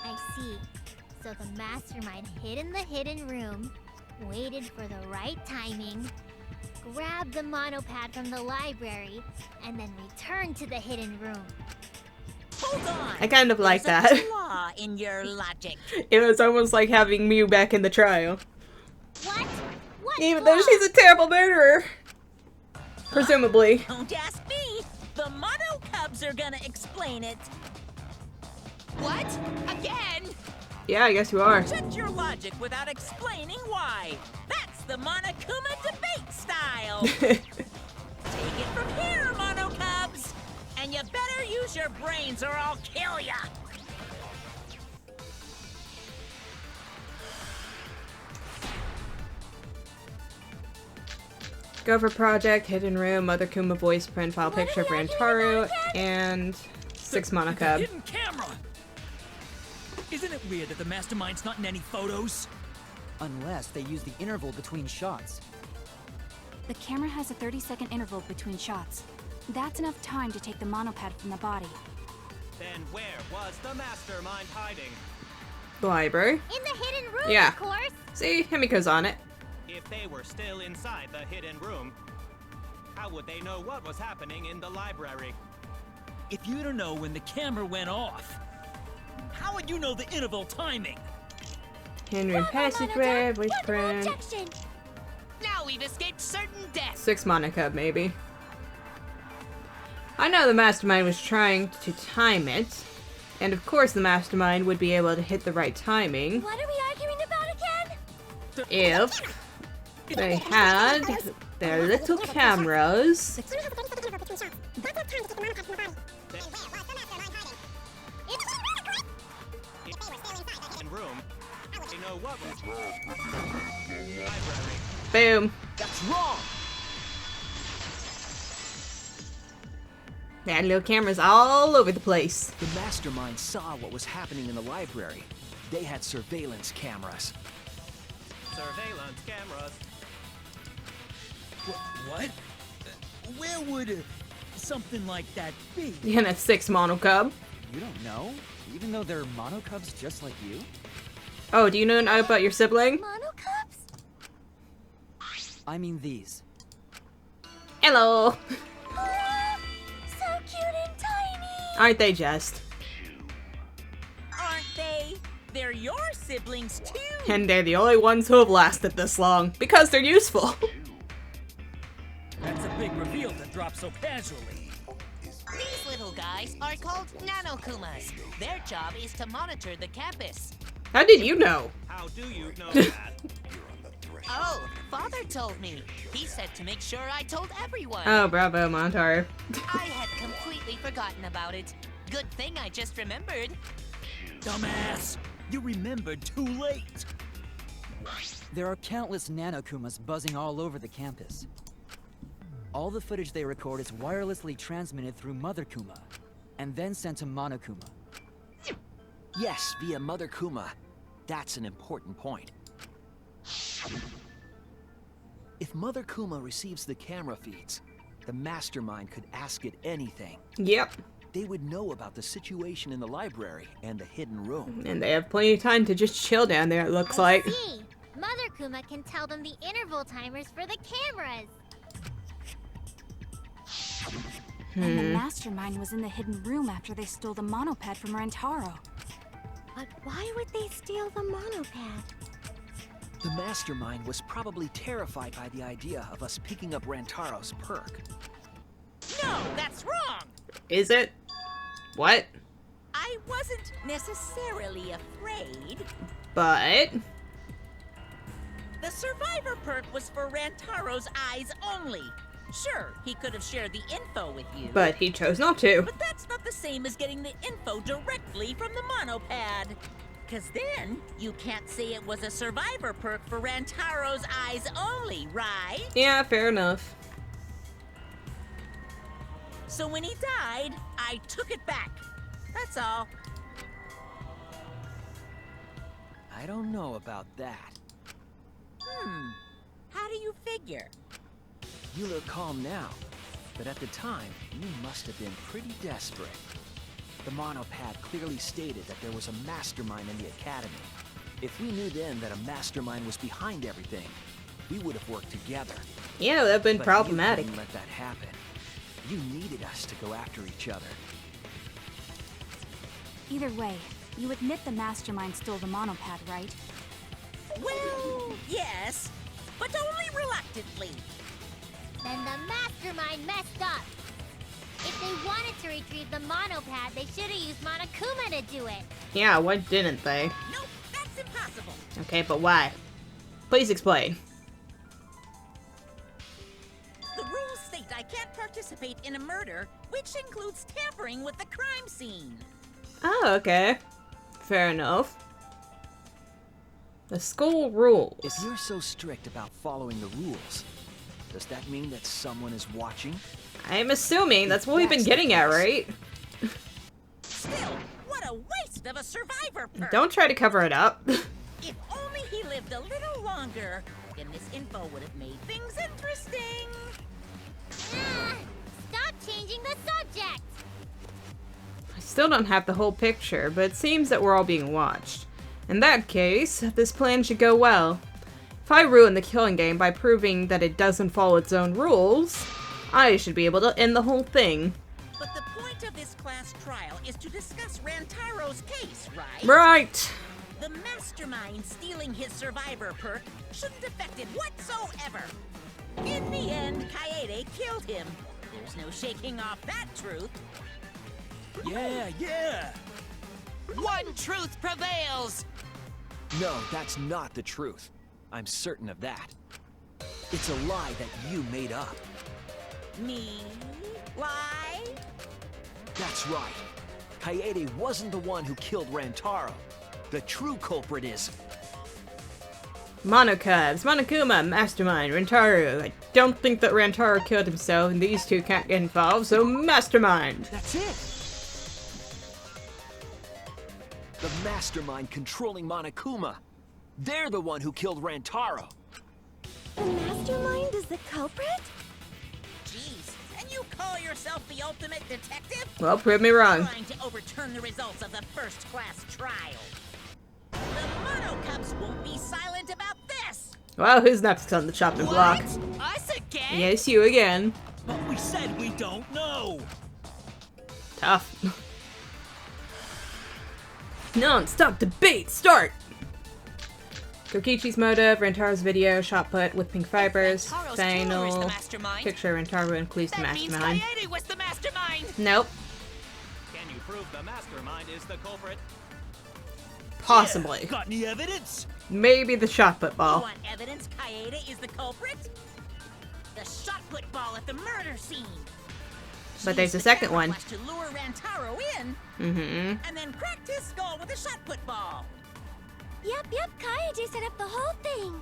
I see. So the mastermind hid in the hidden room, waited for the right timing, grabbed the monopad from the library, and then returned to the hidden room. Hold on. I kind of like There's that. a flaw in your logic. It was almost like having Mew back in the trial. What? What? Even though she's a terrible murderer. Presumably. Don't ask me. The Mono Cubs are gonna explain it. What? Again? Yeah, I guess you are. Check your logic without explaining why. That's the Monokuma debate style. Take it from here, Mono Cubs. And you better use your brains or I'll kill ya. Gopher Project, Hidden Room, Mother Kuma voice print file picture for Antaru, and 6 Monokub. Hidden camera! Isn't it weird that the mastermind's not in any photos? Unless they use the interval between shots. The camera has a 30-second interval between shots. That's enough time to take the monopad from the body. Then where was the mastermind hiding? The library. In the hidden room, Yeah. of course. See, Himiko's on it. If they were still inside the hidden room, how would they know what was happening in the library? If you don't know when the camera went off, how would you know the interval timing? Henry Passageway, voice What print. objection? Now we've escaped certain death. 6 Monokub, maybe. I know the mastermind was trying to time it. And of course the mastermind would be able to hit the right timing What are we arguing about again? if they had their little cameras. In room, they know what was library. Boom. That's wrong! They had little cameras all over the place. The mastermind saw what was happening in the library. They had surveillance cameras. Surveillance cameras. What? Where would something like that be? And a 6 Monokub. You don't know? Even though they're monocubs just like you? Oh, do you know about your sibling? Monocubs? I mean these. Hello. So cute and tiny! Aren't they just? Aren't they? They're your siblings too. And they're the only ones who have lasted this long. Because they're useful. That's a big reveal to drop so casually. These little guys are called Nanokumas. Their job is to monitor the campus. How did you know? How do you know that? Oh, Father told me. He said to make sure I told everyone. Oh, bravo, Montaru. I had completely forgotten about it. Good thing I just remembered. Dumbass! You remembered too late! There are countless nanokumas buzzing all over the campus. All the footage they record is wirelessly transmitted through Mother Kuma, and then sent to Monokuma. Yes, via Mother Kuma. That's an important point. If Mother Kuma receives the camera feeds, the mastermind could ask it anything. Yep. They would know about the situation in the library and the hidden room. And they have plenty of time to just chill down there, it looks like. See, Mother Kuma can tell them the interval timers for the cameras. And the mastermind was in the hidden room after they stole the monopad from Rantaro. But why would they steal the monopad? The mastermind was probably terrified by the idea of us picking up Rantaro's perk. No, that's wrong! Is it? What? I wasn't necessarily afraid. But... The survivor perk was for Rantaro's eyes only. Sure, he could have shared the info with you. But he chose not to. But that's not the same as getting the info directly from the monopad. Cause then, you can't say it was a survivor perk for Rantaro's eyes only, right? Yeah, fair enough. So when he died, I took it back. That's all. I don't know about that. How do you figure? You look calm now, but at the time, you must have been pretty desperate. The monopad clearly stated that there was a mastermind in the academy. If we knew then that a mastermind was behind everything, we would have worked together. Yeah, that would have been But problematic. you couldn't let that happen. You needed us to go after each other. Either way, you admit the mastermind stole the monopad, right? Well, yes, but only reluctantly. Then the mastermind messed up. If they wanted to retrieve the monopad, they should have used Monokuma to do it. Yeah, why didn't they? Nope, that's impossible. Okay, but why? Please explain. The rules state I can't participate in a murder, which includes tampering with the crime scene. Oh, okay. Fair enough. The school rules. If you're so strict about following the rules, does that mean that someone is watching? I'm assuming that's what we've been getting at, right? Still, what a waste of a survivor perk. Don't try to cover it up. If only he lived a little longer, then this info would have made things interesting. Stop changing the subject! I still don't have the whole picture, but it seems that we're all being watched. In that case, this plan should go well. If I ruin the killing game by proving that it doesn't follow its own rules, I should be able to end the whole thing. But the point of this class trial is to discuss Rantaro's case, right? Right! The mastermind stealing his survivor perk shouldn't affect it whatsoever. In the end, Kaede killed him. There's no shaking off that truth. Yeah! One truth prevails! No, that's not the truth. I'm certain of that. It's a lie that you made up. Me? Lie? That's right. Kaede wasn't the one who killed Rantaro. The true culprit is... Monokubs, Monokuma, Mastermind, Rantaro. I don't think that Rantaro killed himself and these two can't get involved, so Mastermind. That's it! The mastermind controlling Monokuma. They're the one who killed Rantaro. The mastermind is the culprit? Jeez, and you call yourself the ultimate detective? Well, prove me wrong. Trying to overturn the results of the first-class trial. The Monokubs won't be silent about this! Well, who's next on the chopping block? Us again? Yes, you again. But we said we don't know! Tough. Non-stop debate, start! Kokichi's motive, Rantaro's video, shot put with pink fibers, Rantaro's killer is the final mastermind. picture Rantaro includes the That means mastermind. Kaede was the mastermind! Nope. Can you prove the mastermind is the culprit? Possibly. Got any evidence? Maybe the shot put You ball. want evidence Kaede is the culprit? The shot put ball at the murder scene. But there's a Used the second camera one. flash to lure Rantaro in, Mm-hmm. and then cracked his skull with a shot put ball. Yep, Kaede set up the whole thing.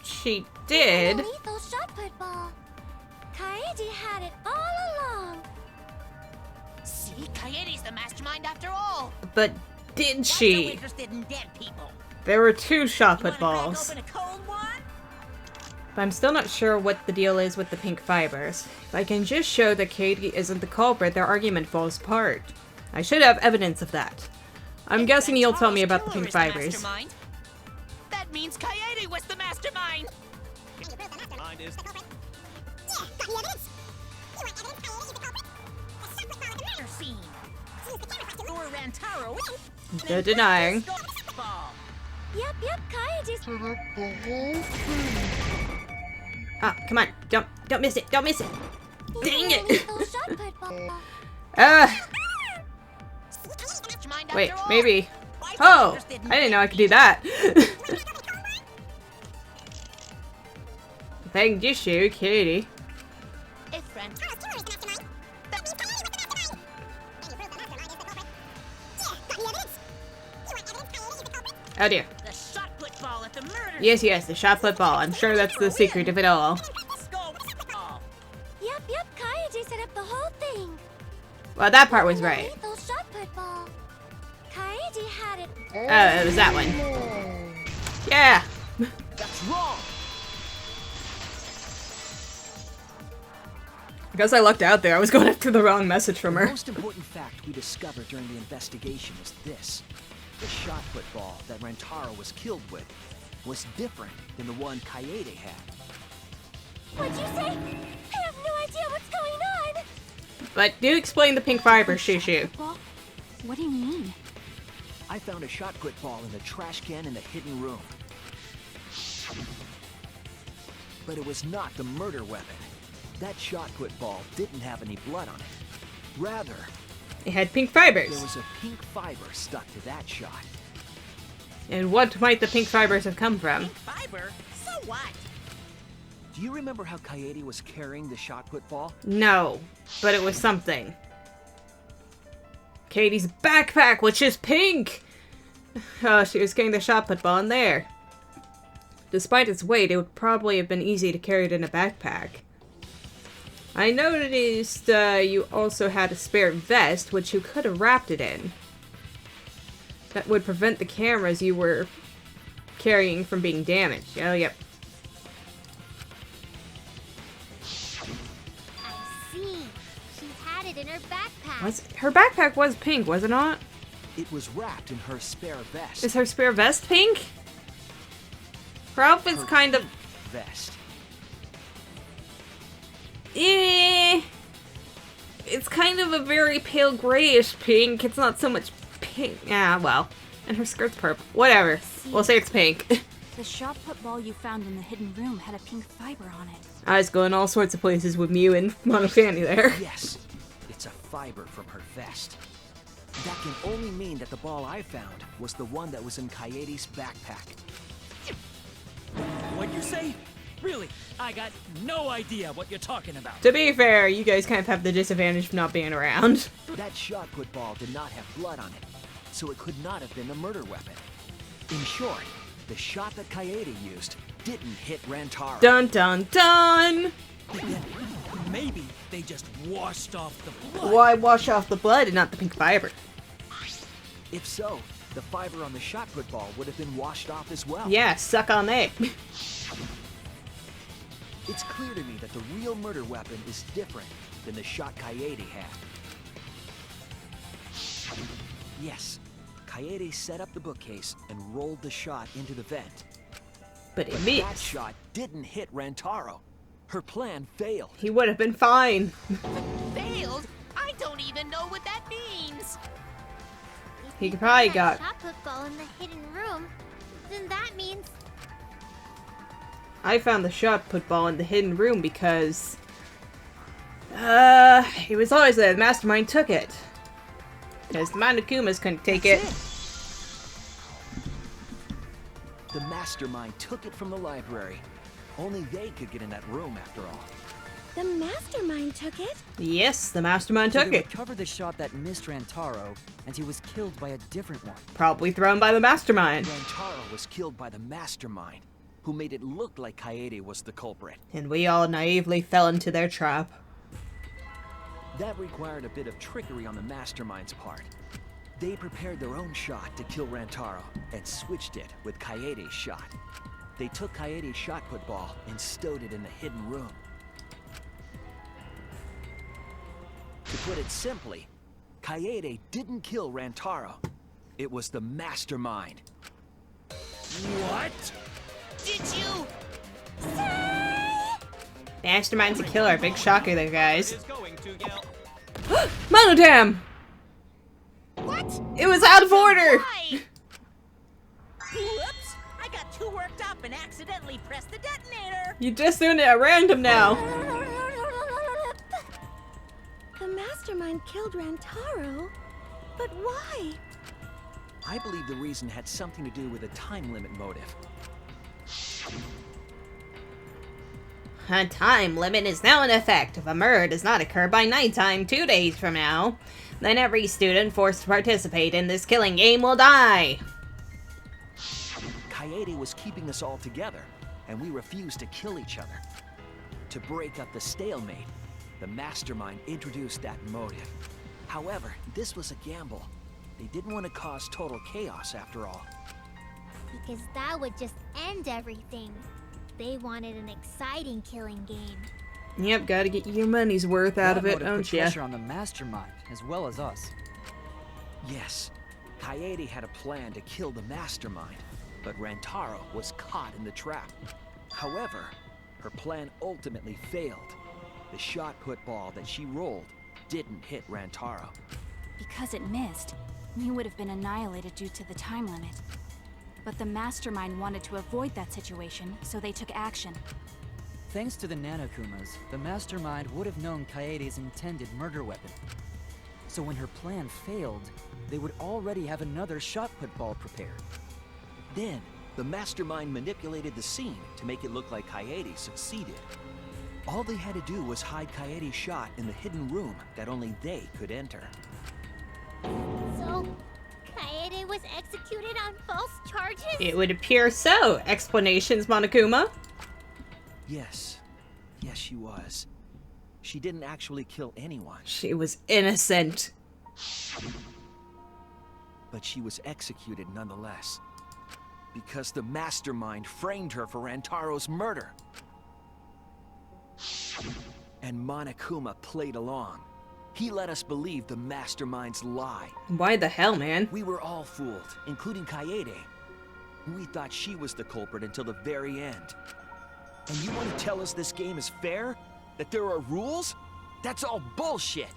She did. The lethal shot put ball. Kaede had it all along. See, Kaede's the mastermind after all. But did Not so she? interested in dead people. There were two shot You put wanna crack balls. open a cold one? But I'm still not sure what the deal is with the pink fibers. If I can just show that Kaede isn't the culprit, their argument falls apart. I should have evidence of that. I'm guessing you'll tell me about the pink fibers. That means Kaede Kaede was the mastermind! Mind is Scene. Or Rantaro. They're denying. Ball. Yep, Kaede. Ah, come on. Don't miss it. Don't miss it. Dang it. Lethal shot put ball. Wait, maybe. Oh, I didn't know I could do that. Thank you, Kaede. If Rantaro Oh dear. the shot put ball at the murder. Yes, the shot put ball. I'm sure that's the secret of it all. Skull ball. Yep, Kaede set up the whole thing. Well, that part was right. Lethal shot put ball. Kaede had it. Oh, it was that one. Yeah. That's wrong! I guess I lucked out there. I was going after the wrong message from The her. most important fact we discovered during the investigation is this. The shot put ball that Rantaro was killed with was different than the one Kaede had. What'd you say? I have no idea what's going on. But do explain the pink fiber, Shushu. Ball? What do you mean? I found a shot put ball in the trash can in the hidden room. But it was not the murder weapon. That shot put ball didn't have any blood on it. Rather, It had pink fibers. there was a pink fiber stuck to that shot. And what might the pink fibers have come from? Fiber? So what? Do you remember how Kaede was carrying the shot put ball? No, but it was something. Katie's backpack, which is pink! Oh, she was carrying the shot put ball in there. Despite its weight, it would probably have been easy to carry it in a backpack. I noticed you also had a spare vest, which you could have wrapped it in. That would prevent the cameras you were carrying from being damaged. Oh, yep. I see. She had it in her backpack. Her backpack was pink, was it not? It was wrapped in her spare vest. Is her spare vest pink? Her outfit's kind of... vest. It's kind of a very pale grayish pink. It's not so much pink. Yeah, well. And her skirt's purple. Whatever. We'll say it's pink. The shot put ball you found in the hidden room had a pink fiber on it. I was going all sorts of places with Mew and Monofanny there. Yes, it's a fiber from her vest. That can only mean that the ball I found was the one that was in Kaede's backpack. What'd you say? Really? I got no idea what you're talking about. To be fair, you guys kind of have the disadvantage of not being around. That shot put ball did not have blood on it, so it could not have been a murder weapon. In short, the shot that Kaede used didn't hit Rantaro. Dun dun dun! Then maybe they just washed off the blood. Why wash off the blood and not the pink fiber? If so, the fiber on the shot put ball would have been washed off as well. Yeah, suck on that. It's clear to me that the real murder weapon is different than the shot Kaede had. Yes, Kaede set up the bookcase and rolled the shot into the vent. But it That missed. shot didn't hit Rantaro. Her plan failed. He would have been fine. Failed? I don't even know what that means. If He you probably found got- that shot put ball in the hidden room, then that means I found the shot put ball in the hidden room because... it was always there. The mastermind took it. Because the Monokumas couldn't take it. The mastermind took it from the library. Only they could get in that room after all. The mastermind took it? Yes, the mastermind So took they it. recovered the shot that missed Rantaro, and he was killed by a different one. Probably thrown by the mastermind. Rantaro was killed by the mastermind, who made it look like Kaede was the culprit. And we all naively fell into their trap. That required a bit of trickery on the mastermind's part. They prepared their own shot to kill Rantaro and switched it with Kaede's shot. They took Kaede's shot put ball and stowed it in the hidden room. To put it simply, Kaede didn't kill Rantaro. It was the mastermind. What? Did you? Mastermind's a killer. Big shocker there, guys. Is going to yell. Monotam! What? It was out of order! Why? Whoops! I got too worked up and accidentally pressed the detonator. You're just doing it at random now. The mastermind killed Rantaro, but why? I believe the reason had something to do with a time limit motive. A time limit is now in effect. If a murder does not occur by nighttime 2 days from now, then every student forced to participate in this killing game will die. Kaede was keeping us all together, and we refused to kill each other. To break up the stalemate, the mastermind introduced that motive. However, this was a gamble. They didn't want to cause total chaos after all. Because that would just end everything. They wanted an exciting killing game. Yep, gotta get your money's worth out of it, That motive don't put ya? pressure on the mastermind, as well as us. Yes, Kaede had a plan to kill the mastermind, but Rantaro was caught in the trap. However, her plan ultimately failed. The shot put ball that she rolled didn't hit Rantaro. Because it missed, you would have been annihilated due to the time limit. But the mastermind wanted to avoid that situation, so they took action. Thanks to the Nanokumas, the mastermind would have known Kaede's intended murder weapon. So when her plan failed, they would already have another shot put ball prepared. Then, the mastermind manipulated the scene to make it look like Kaede succeeded. All they had to do was hide Kaede's shot in the hidden room that only they could enter. So, Kaede was executed on false charges? It would appear so. Explanations, Monokuma? Yes. Yes, she was. She didn't actually kill anyone, She was innocent. but she was executed nonetheless. Because the mastermind framed her for Rantaro's murder. And Monokuma played along. He let us believe the mastermind's lie. Why the hell, man? We were all fooled, including Kaede. We thought she was the culprit until the very end. And you want to tell us this game is fair? That there are rules? That's all bullshit!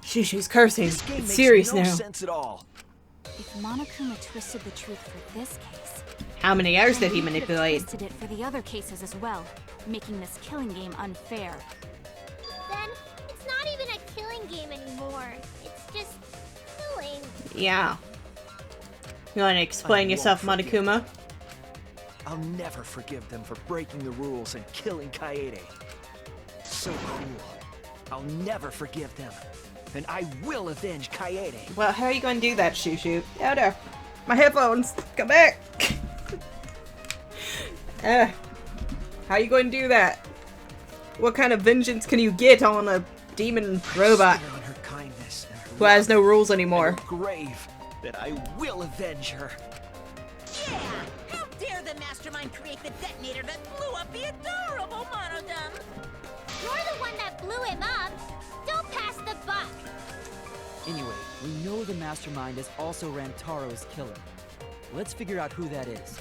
She's cursing. This game It's makes serious no now. sense at all. If Monokuma twisted the truth for this case, How many hours did then he could have manipulate? twisted it for the other cases as well, making this killing game unfair. Then, it's not even a killing game anymore. It's just killing. Yeah. You want to explain I yourself, won't forgive Monokuma? I'll never forgive them for breaking the rules and killing Kaede. So cruel. I'll never forgive them. And I will avenge Kaede. Well, how are you going to do that, Shushu? Oh no. My headphones! Come back! How are you going to do that? What kind of vengeance can you get on a demon robot Swear on her kindness and her who has no love rules and anymore? her grave that I will avenge her. Yeah! How dare the mastermind create the detonator that blew up the adorable Monodum? You're the one that blew him up. Don't pass the buck. Anyway, we know the mastermind is also Rantaro's killer. Let's figure out who that is.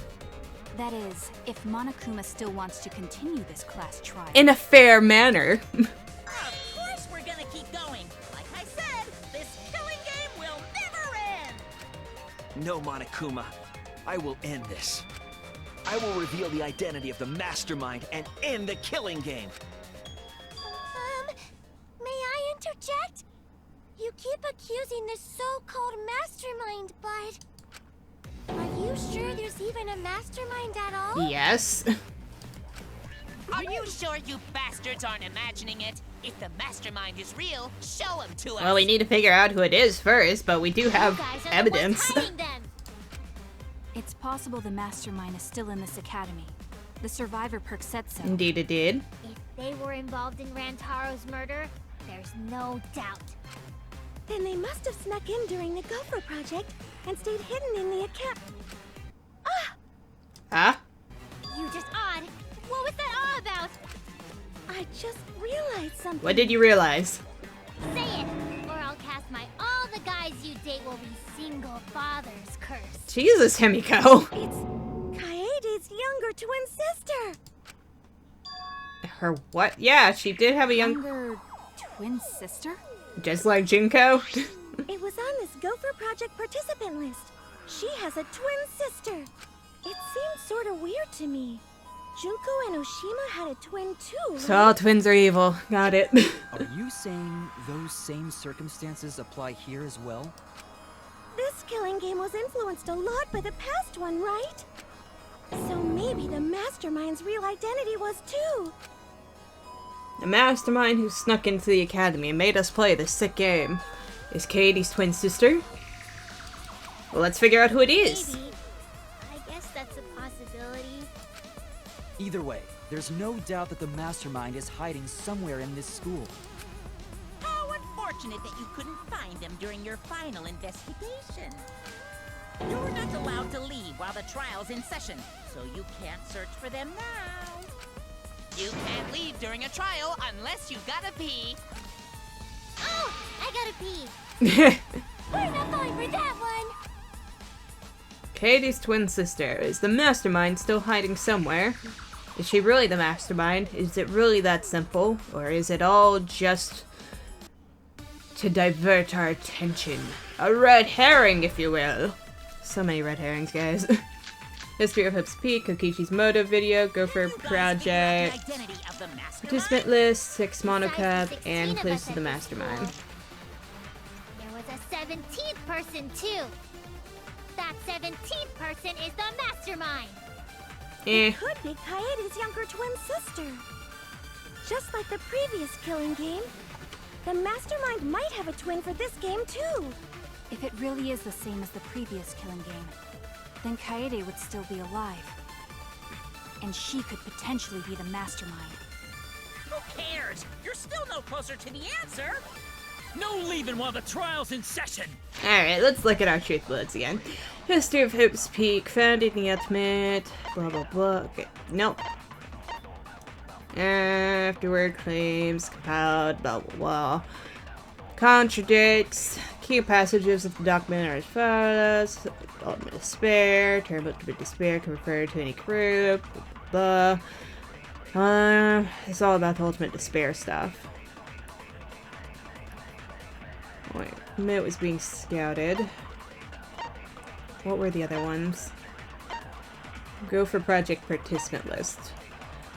That is, if Monokuma still wants to continue this class trial. In a fair manner. Of course we're gonna keep going. Like I said, this killing game will never end. No, Monokuma. I will end this. I will reveal the identity of the mastermind and end the killing game. May I interject? You keep accusing this so-called mastermind, but... Are you sure there's even a mastermind at all? Yes. Are you sure you bastards aren't imagining it? If the mastermind is real, show him to us. Well, we need to figure out who it is first, but we do You have guys are evidence. The ones hiding them. It's possible the mastermind is still in this academy. The survivor perk said so. Indeed it did. If they were involved in Rantaro's murder, there's no doubt. Then they must have snuck in during the Gopher project and stayed hidden in the account. Huh? You just odd. What was that all about? I just realized something. What did you realize? Say it, or I'll cast my all the guys you date will be single fathers curse. Jesus, Himiko. It's Kaede's younger twin sister. Her what? Yeah, she did have a Younger twin sister? just like Junko. It was on this Gopher Project participant list. She has a twin sister. It seems sort of weird to me. Junko and Oshima had a twin too, right? So all twins are evil. Got it. Are you saying those same circumstances apply here as well? This killing game was influenced a lot by the past one, right? So maybe the mastermind's real identity was too. The mastermind who snuck into the academy and made us play this sick game is Kaede's twin sister. Well, let's figure out who it is. Maybe. I guess that's a possibility. Either way, there's no doubt that the mastermind is hiding somewhere in this school. How unfortunate that you couldn't find them during your final investigation. You're not allowed to leave while the trial's in session, so you can't search for them now. You can't leave during a trial unless you gotta pee. Oh, I gotta pee. We're not going for that one. Kaede's twin sister. Is the mastermind still hiding somewhere? Is she really the mastermind? Is it really that simple? Or is it all just to divert our attention? A red herring, if you will. So many red herrings, guys. History of Hips Peak, Kokichi's motive video, Gopher Project, participant list, 6 monocap, and clues to the mastermind. There was a 17th person too. That 17th person is the mastermind. It could be Kaede's younger twin sister. Just like the previous killing game, the mastermind might have a twin for this game too. If it really is the same as the previous killing game, then Kaede would still be alive. And she could potentially be the mastermind. Who cares? You're still no closer to the answer. No leaving while the trial's in session! Alright, let's look at our truth bullets again. History of Hips Peak, found in the ultimate, blah blah blah. Okay, nope. Afterward claims, compiled, blah blah blah. Contradicts. Key passages of the document are as follows. Ultimate despair. Term ultimate despair can refer to any group. Blah blah. It's all about the ultimate despair stuff. Wait, Mitt was being scouted. What were the other ones? Gopher Project participant list.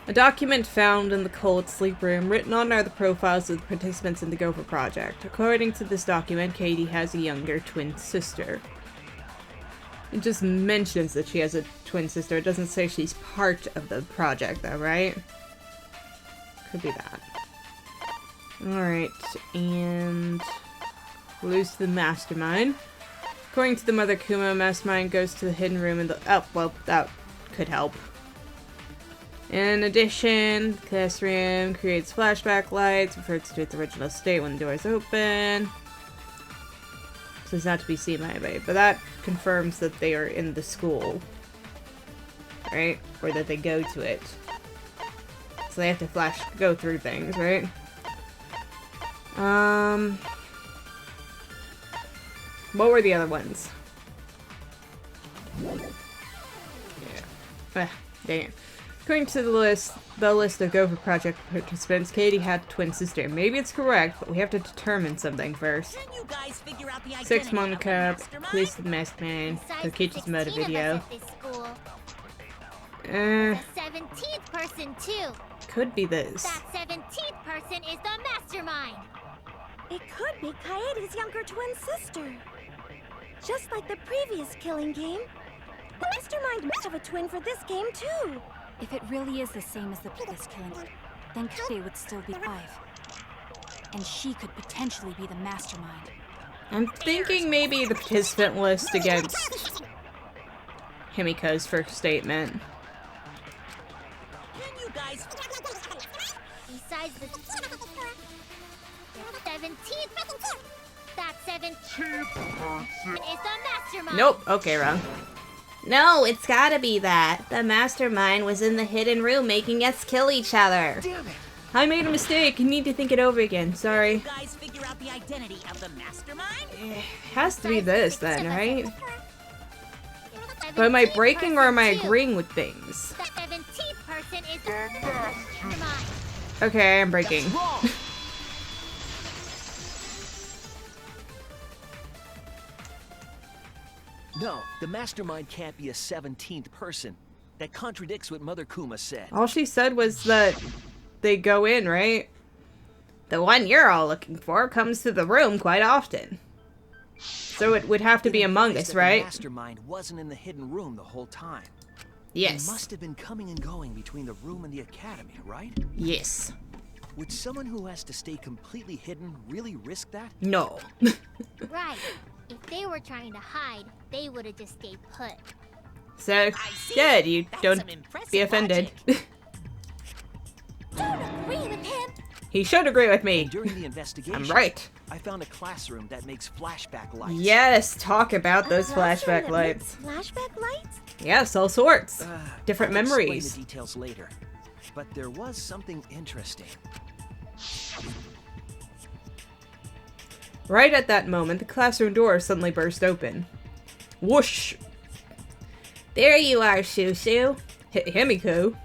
A document found in the cult sleep room. Written on are the profiles of the participants in the Gopher Project. According to this document, Kaede has a younger twin sister. It just mentions that she has a twin sister. It doesn't say she's part of the project though, right? Could be that. Alright, and clues to the mastermind. According to the Mother Kuma, mastermind goes to the hidden room in the... Oh, well, that could help. In addition, classroom creates flashback lights, refers to its original state when the door is open. So it's not to be seen by anybody, but that confirms that they are in the school. Right? Or that they go to it. So they have to go through things, right? What were the other ones? Yeah. Dang it. According to the list of Gopher Project participants, Kaede had a twin sister. Maybe it's correct, but we have to determine something first. Can you guys figure out the 6 identity of the monocap, mastermind? police to the mastermind, Kokichi's motive video. The 17th person too. Could be this. That 17th person is the mastermind. It could be Kaede's younger twin sister. Just like the previous killing game, the mastermind must have a twin for this game too. If it really is the same as the previous killing, then Kaede would still be alive. And she could potentially be the mastermind. I'm thinking maybe the participant list against Himiko's first statement. Can you guys... Besides the 17th, that 17th is the mastermind. Nope. Okay, wrong. No, it's gotta be that. The mastermind was in the hidden room making us kill each other. Damn it! I made a mistake. You need to think it over again. Sorry. You guys figure out the identity of the mastermind? It has to be this then, right? But am I breaking or am I agreeing with things? That Okay, I'm breaking. That's wrong. No, the mastermind can't be a 17th person. That contradicts what Mother Kuma said. All she said was that they go in, right? The one you're all looking for comes to the room quite often. So it would have to be among us, right? The mastermind wasn't in the hidden room the whole time. Yes. He must have been coming and going between the room and the academy, right? Yes. Would someone who has to stay completely hidden really risk that? No. Right. If they were trying to hide, they would have just stayed put. So, see. good, you That's don't some impressive be offended. Don't agree with him. He should agree with me. During the investigation, I'm right. I found a classroom that makes flashback lights. Yes, talk about those A classroom flashback that lights. makes Flashback lights? Yes, all sorts. Different I'll explain memories. the details later. But there was something interesting. Right at that moment, the classroom door suddenly burst open. Whoosh! There you are, Shushu. Himiko.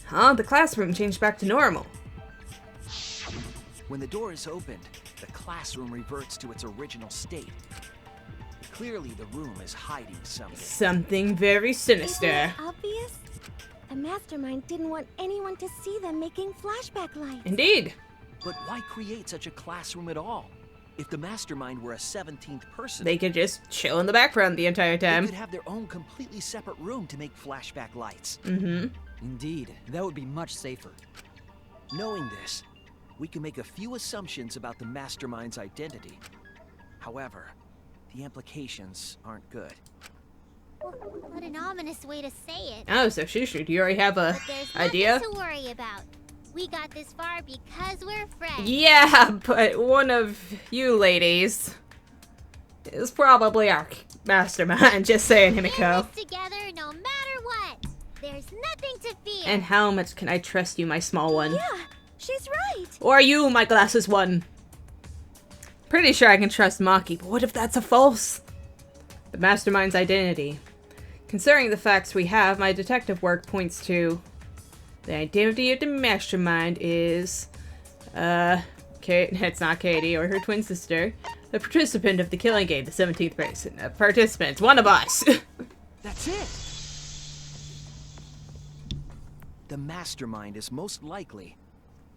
Huh? The classroom changed back to normal. When the door is opened, the classroom reverts to its original state. Clearly, the room is hiding something. Something very Isn't sinister. it obvious? The mastermind didn't want anyone to see them making flashback lights. Indeed. But why create such a classroom at all? If the mastermind were a 17th person, They could just chill in the background the entire they time. could have their own completely separate room to make flashback lights. Mm-hmm. Indeed, that would be much safer. Knowing this, we can make a few assumptions about the mastermind's identity. However, the implications aren't good. What an ominous way to say it. Oh, so Shushu, do you already have a But there's idea? nothing to worry about. We got this far because we're friends. Yeah, but one of you ladies is probably our mastermind. Just saying, We're in Himiko. this together no matter what. There's nothing to fear. And how much can I trust you, my small one? Yeah, she's right. Or you, my glasses one? Pretty sure I can trust Maki, but what if that's a false? The mastermind's identity. Considering the facts we have, my detective work points to the identity of the mastermind is, it's not Katie or her twin sister, the participant of the killing game, the 17th person. Participant, one of us. That's it! The mastermind is most likely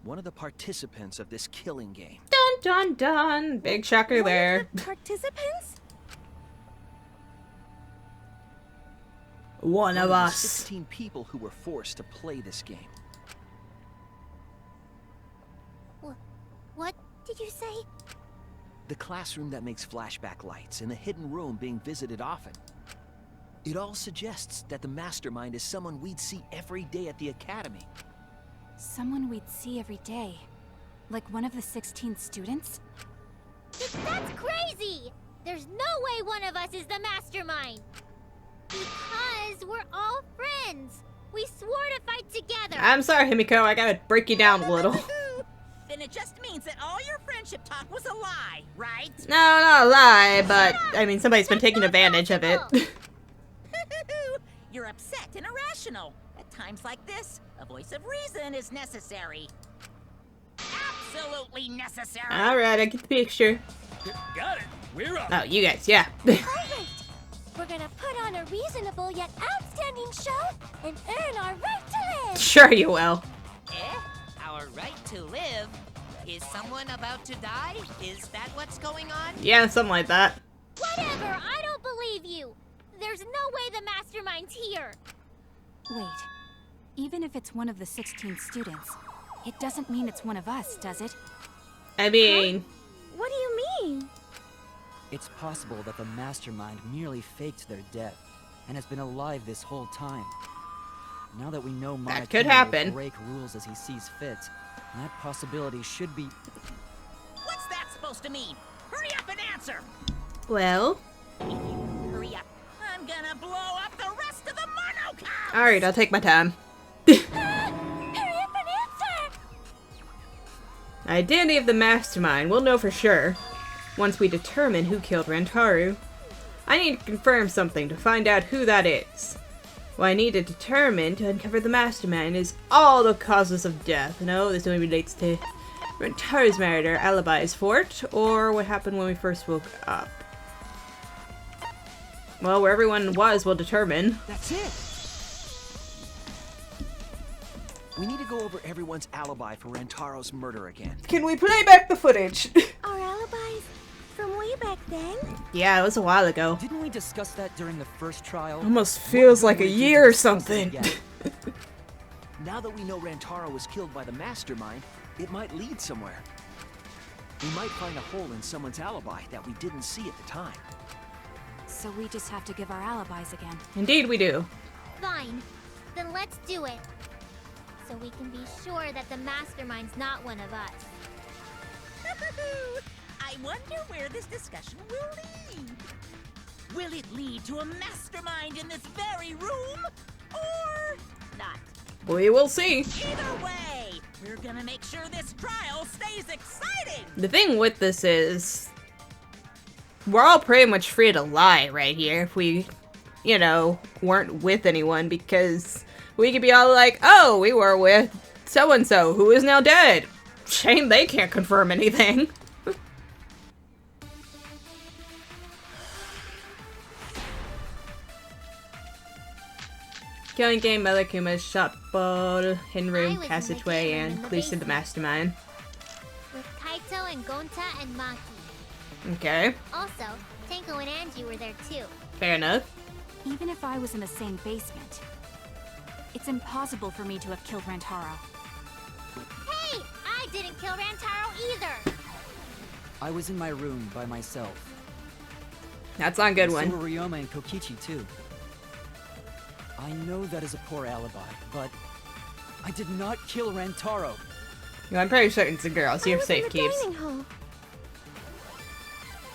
one of the participants of this killing game. Dun dun dun. Big shocker One there. of the participants? One of the us. 16 people who were forced to play this game. What did you say? The classroom that makes flashback lights and the hidden room being visited often. It all suggests that the mastermind is someone we'd see every day at the academy. Someone we'd see every day. Like one of the 16 students? That's crazy! There's no way one of us is the mastermind! Because we're all friends! We swore to fight together! I'm sorry, Himiko, I gotta break you down a little. Then it just means that all your friendship talk was a lie, right? No, not a lie, but, I mean, somebody's been taking advantage of it. You're upset and irrational. At times like this, a voice of reason is necessary. Absolutely necessary. Alright, I get the picture. Got it. We're up. Oh, you guys, yeah. Alright. We're gonna put on a reasonable yet outstanding show and earn our right to live. Sure you will. Eh? Our right to live? Is someone about to die? Is that what's going on? Yeah, something like that. Whatever, I don't believe you! There's no way the mastermind's here! Wait. Even if it's one of the 16 students, it doesn't mean it's one of us, does it? I mean, What do you mean? It's possible that the mastermind merely faked their death and has been alive this whole time. Now that we know That Monokuma could will happen. break rules as he sees fit, that possibility should be... What's that supposed to mean? Hurry up and answer! well, If you hurry up, I'm gonna blow up the rest of the Monokuma! alright, I'll take my time. Hurry up and answer! Identity of the mastermind, we'll know for sure once we determine who killed Rantaru. I need to confirm something to find out who that is. What I need to determine to uncover the mastermind is all the causes of death. No, this only relates to Rentaro's murder, alibis for it, or what happened when we first woke up. Well, where everyone was will determine. That's it! We need to go over everyone's alibi for Rantaro's murder again. Can we play back the footage? Our alibis from way back then? Yeah, it was a while ago. Didn't we discuss that during the first trial? Almost feels like a year or something. Now that we know Rantaro was killed by the mastermind, it might lead somewhere. We might find a hole in someone's alibi that we didn't see at the time. So we just have to give our alibis again. Indeed we do. Fine. Then let's do it. So we can be sure that the mastermind's not one of us. I wonder where this discussion will lead. Will it lead to a mastermind in this very room? Or not? We will see. Either way, we're gonna make sure this trial stays exciting! The thing with this is, we're all pretty much free to lie right here if we, you know, weren't with anyone, because we could be all like, oh, we were with so-and-so who is now dead. Shame they can't confirm anything. Killing game, Monokuma, shot ball, hidden room, passageway, and clues to the mastermind. With Kaito and Gonta and Maki. Okay, Also, Tenko and Angie were there too. fair enough. Even if I was in the same basement, it's impossible for me to have killed Rantaro. Hey! I didn't kill Rantaro either! I was in my room by myself. That's not a good So one. were Ryoma and Kokichi too. I know that is a poor alibi, but I did not kill Rantaro. Yeah, I'm pretty certain it's a girl, so you're safe, Keeps. Dining hall.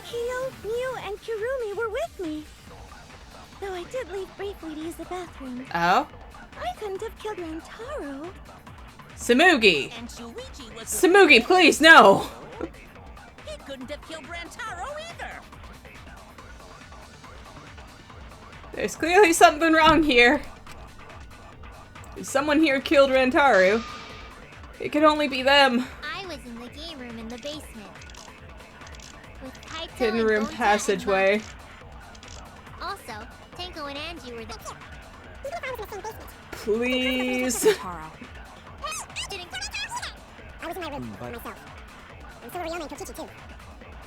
Kyo, Miu, and Kirumi were with me. Though I did leave briefly to use the bathroom. Oh? I couldn't have killed Rantaro. Samugi! And Shuichi was Samugi, please, no! He couldn't have killed Rantaro either! There's clearly something wrong here. If someone here killed Rantaro, it could only be them. I was in the game room in the basement. With Kaito Hidden and room Gonta and passageway. Maki. Also, Tenko and Angie were there. Please. Rantaro. Didn't I was in my room But myself. And so were Ryoma and Kokichi too.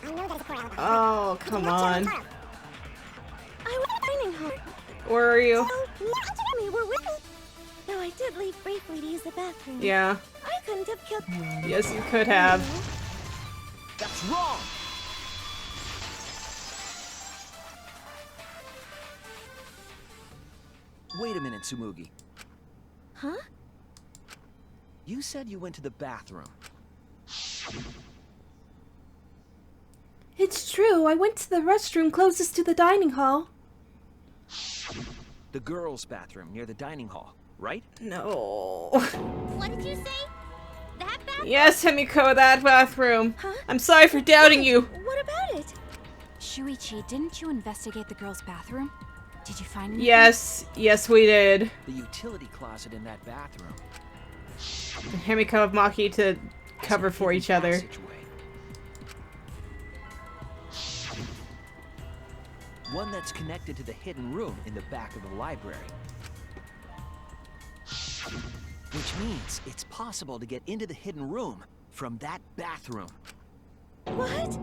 I know that is a poor alibi. Oh, come on. I was in the dining hall. Where are you? So, Miu and Kirumi were with me. Though I did leave briefly to use the bathroom. Yeah. I couldn't have killed. Yes, you could have. That's wrong! Wait a minute, Tsumugi. Huh? You said you went to the bathroom. It's true. I went to the restroom closest to the dining hall. The girls' bathroom near the dining hall, right? No. What did you say? That bathroom? Yes, Himiko, that bathroom. Huh? I'm sorry for doubting you. What about it? Shuichi, didn't you investigate the girls' bathroom? Did you find anything? Yes, yes, we did. The utility closet in that bathroom. Himiko and Maki to cover for each other. Passageway. One that's connected to the hidden room in the back of the library. Which means it's possible to get into the hidden room from that bathroom. What?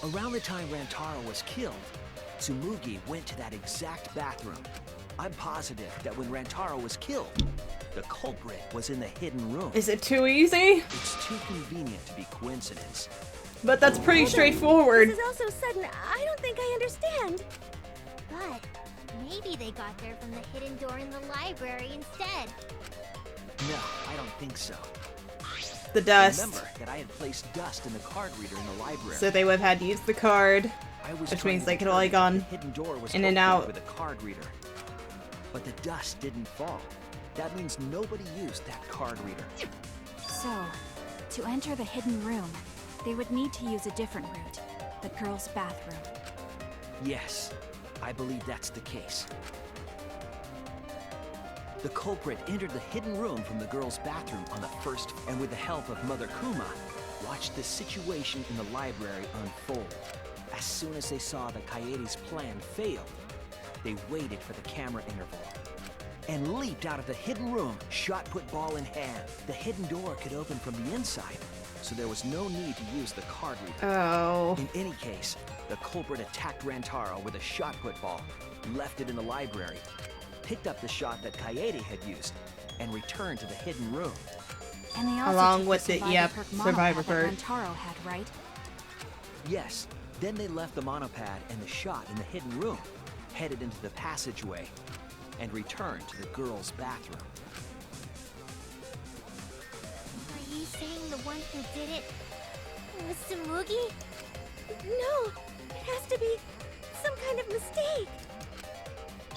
Around the time Rantaro was killed, Tsumugi went to that exact bathroom. I'm positive that when Rantaro was killed, the culprit was in the hidden room. Is it too easy? It's too convenient to be coincidence. But that's pretty straightforward. This is all so sudden. I don't think I understand. But maybe they got there from the hidden door in the library instead. No, I don't think so. The dust. Remember that I had placed dust in the card reader in the library. So they would have had to use the card. I was which trying means to they could determine only if gone the hidden door was in and open out. with a card reader. But the dust didn't fall. That means nobody used that card reader. So, to enter the hidden room, they would need to use a different route, the girls' bathroom. Yes, I believe that's the case. The culprit entered the hidden room from the girls' bathroom on the first, and with the help of Mother Kuma, watched the situation in the library unfold. As soon as they saw that Kaede's plan failed, they waited for the camera interval and leaped out of the hidden room, shot-put ball in hand. The hidden door could open from the inside, so there was no need to use the card reader. Oh. In any case, the culprit attacked Rantaro with a shot-put ball, left it in the library, picked up the shot that Kaede had used, and returned to the hidden room. And they also Along took with the it, yep, Survivor monopad Bird. that Rantaro had, right? Yes, then they left the monopad and the shot in the hidden room, headed into the passageway, and returned to the girls' bathroom. Are you saying the one who did it was Tsumugi? No, it has to be some kind of mistake.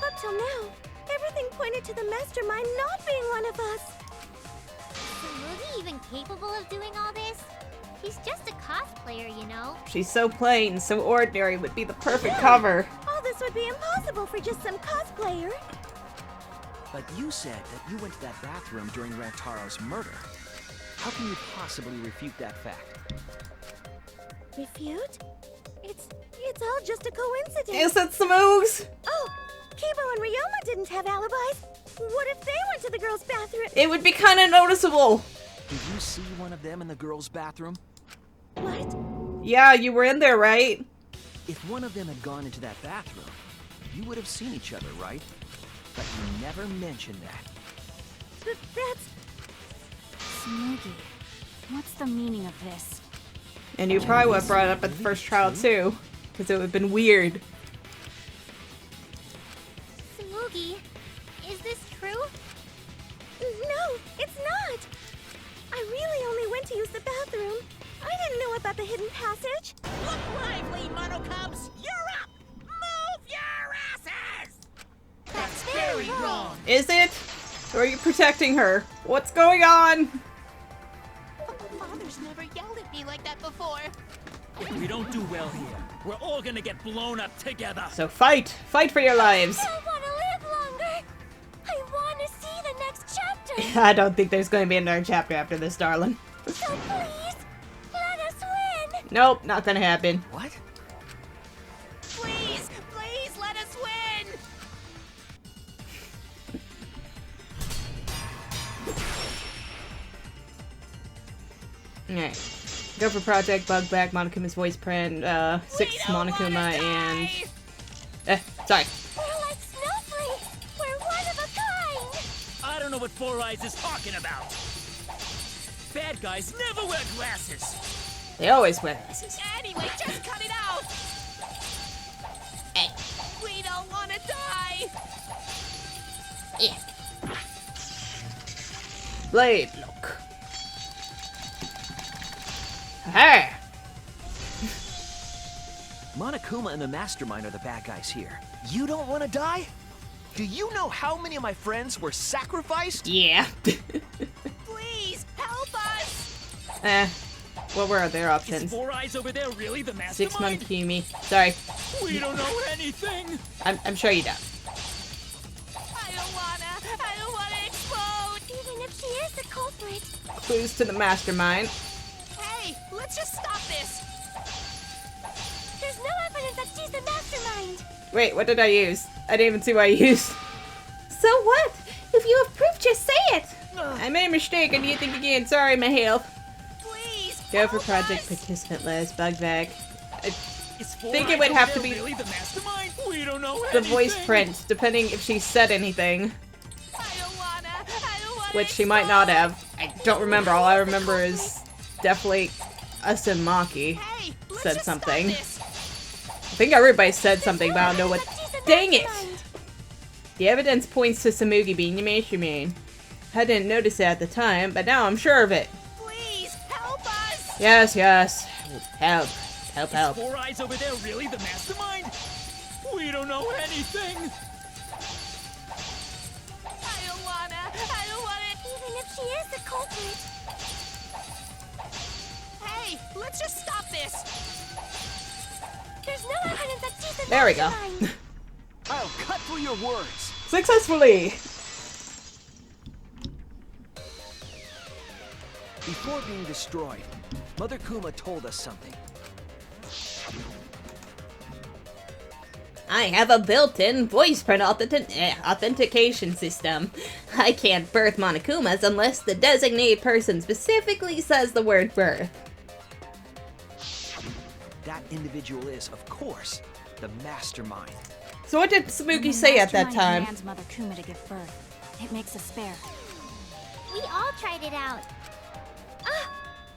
Up till now, everything pointed to the mastermind not being one of us. Is Tsumugi even capable of doing all this? He's just a cosplayer, you know. She's so plain, so ordinary, would be the perfect cover. All this would be impossible for just some cosplayer. But you said that you went to that bathroom during Rantaro's murder. How can you possibly refute that fact? Refute? It's all just a coincidence. Is it Smoogs? Oh, Kibo and Ryoma didn't have alibis. What if they went to the girls' bathroom? It would be kind of noticeable. Did you see one of them in the girls' bathroom? What? Yeah, you were in there, right? If one of them had gone into that bathroom, you would have seen each other, right? But you never mentioned that. But that's... Tsumugi, what's the meaning of this? And you probably would have brought it up at the first trial too, because it would have been weird. Tsumugi, is this true? No, it's not. I really only went to use the bathroom. I didn't know about the hidden passage. Look lively, Mono Cubs! You're up! Move your asses! That's very wrong. Is it? Or are you protecting her? What's going on? Father's never yelled at me like that before. If we don't do well here, we're all gonna get blown up together. So fight! Fight for your lives! I want to live longer. I want to see the next chapter. I don't think there's going to be another chapter after this, darling. So please, let us win. Nope, not gonna happen. What? Please, please let us win! Alright. Go for Project, Bugback, Monokuma's voice print, 6 Monokuma, and... sorry. We're like snowflakes. We're one of a kind. I don't know what Four Eyes is talking about. Bad guys never wear glasses. They always wear glasses. Anyway, just cut it out! Hey. We don't want to die! Yeah. Blade, look. Hey! Monokuma and the Mastermind are the bad guys here. You don't want to die? Do you know how many of my friends were sacrificed? Yeah. Please, help us! What were their Is options? Four Eyes over there really the 6 mastermind? Monokumi. Sorry. We don't know anything. I'm sure you don't. I don't wanna explode! Even if she is the culprit. Clues to the Mastermind. Hey, let's just stop this! There's no evidence that she's the mastermind. Wait, what did I use? I didn't even see what I used. So what? If you have proof, just say it! I made a mistake, I need to think again. Sorry, my health. Please, Go for help Project us. Participant list, Bugback. Is Four Think it Eyes would over have to there be really the mastermind? We don't know The anything. voice print, depending if she said anything. I don't wanna Which she might not have. I don't remember. All I remember is definitely Asamaki Hey, let's said just something. Stop this. I think everybody said something, but I don't know what. Dang it! The evidence points to Tsumugi being the mastermind. I didn't notice it at the time, but now I'm sure of it. Please, help us! Yes, yes. Help. Help, Is help. Four Eyes over there really the mastermind? We don't know anything. I don't wanna. Even if she is the culprit. Hey, let's just stop this! There's no evidence that she's the There we go. mastermind. I'll cut through your words. Successfully! Before being destroyed, Mother Kuma told us something. I have a built-in voice print authentication system. I can't birth Monokumas unless the designated person specifically says the word birth. That individual is, of course, the mastermind. So what did Tsumugi say at that time? Demands Mother Kuma to give birth. It makes a spare. We all tried it out.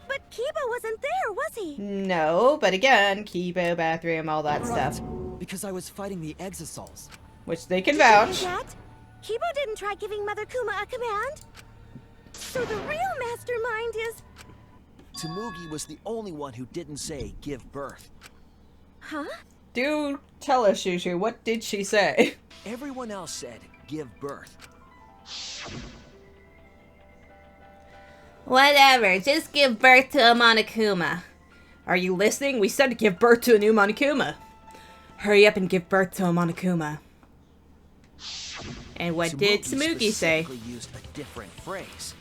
But Kiba wasn't there, was he? No, but again, Kibo, bathroom, all that stuff. Because I was fighting the Exisals. Which they can Did you vouch. hear that? Kiba didn't try giving Mother Kuma a command. So the real mastermind is... Tsumugi was the only one who didn't say give birth. Huh? Do tell us, Shushu, what did she say? Everyone else said give birth. Whatever, just give birth to a Monokuma. Are you listening? We said to give birth to a new Monokuma. Hurry up and give birth to a Monokuma. And what did Tsumugi say? Specifically used a different phrase.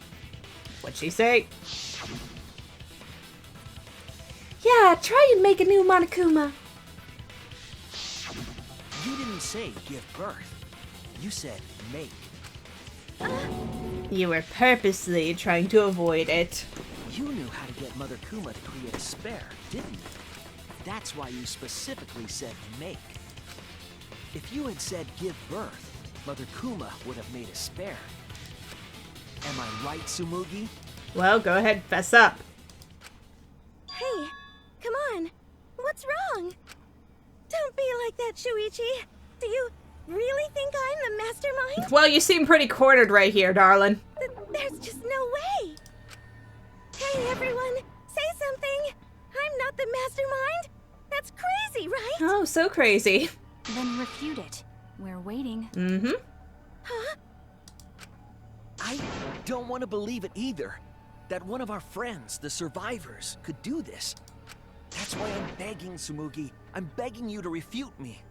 What'd she say? Yeah, try and make a new Monokuma. You didn't say give birth. You said make. You were purposely trying to avoid it. You knew how to get Mother Kuma to create a spare, didn't you? That's why you specifically said make. If you had said give birth, Mother Kuma would have made a spare. Am I right, Tsumugi? Well, go ahead, fess up. Hey, come on. What's wrong? Don't be like that, Shuichi. Do you really think I'm the mastermind? Well, you seem pretty cornered right here, darling. There's just no way. Hey, everyone, say something. I'm not the mastermind. That's crazy, right? Oh, so crazy. Then refute it. We're waiting. Mm-hmm. Huh? I don't want to believe it either. That one of our friends, the survivors, could do this. That's why I'm begging, Tsumugi. I'm begging you to refute me.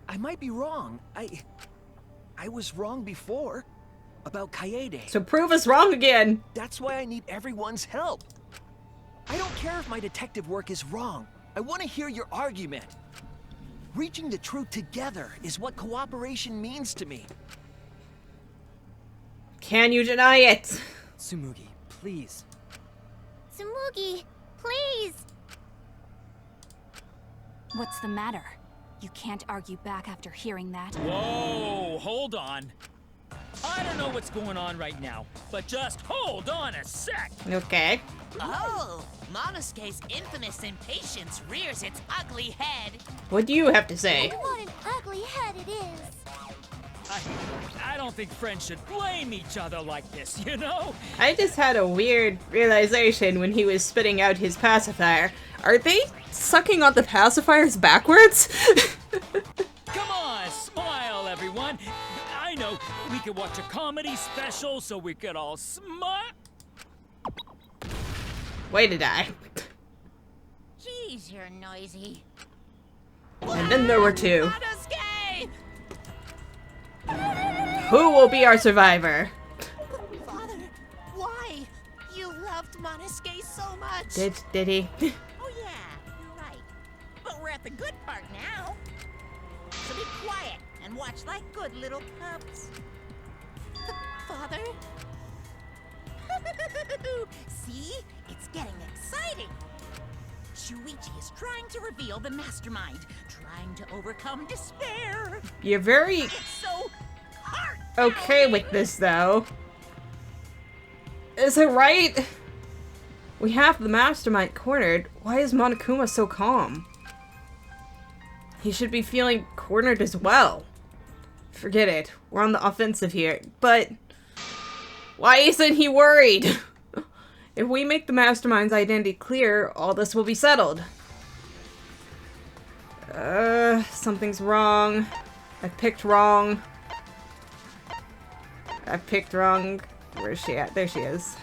I might be wrong. I was wrong before. About Kaede. So prove us wrong again. That's why I need everyone's help. I don't care if my detective work is wrong. I want to hear your argument. Reaching the truth together is what cooperation means to me. Can you deny it? Tsumugi, please. Tsumugi, please. What's the matter? You can't argue back after hearing that. Whoa, hold on. I don't know what's going on right now, but just hold on a sec. Okay. Oh, Monosuke's infamous impatience rears its ugly head. What do you have to say? What an ugly head it is. I don't think friends should blame each other like this, you know? I just had a weird realization when he was spitting out his pacifier. Are they sucking on the pacifiers backwards? Come on, smile, everyone. I know, we could watch a comedy special so we could all smile. Way to die. Jeez, you're noisy. And then there were two. Monosuke! Who will be our survivor? Father, why? You loved Monosuke so much. Did he? Oh yeah, you're right. But we're at the good part now. So be quiet and watch like good little cubs. Father? See? It's getting exciting. Shuichi is trying to reveal the mastermind, trying to overcome despair. You're very It's so hard. okay with this, though. Is it right? We have the mastermind cornered. Why is Monokuma so calm? He should be feeling cornered as well. Forget it. We're on the offensive here. But why isn't he worried? If we make the mastermind's identity clear, all this will be settled. Something's wrong. I picked wrong. I picked wrong. Where's she at? There she is.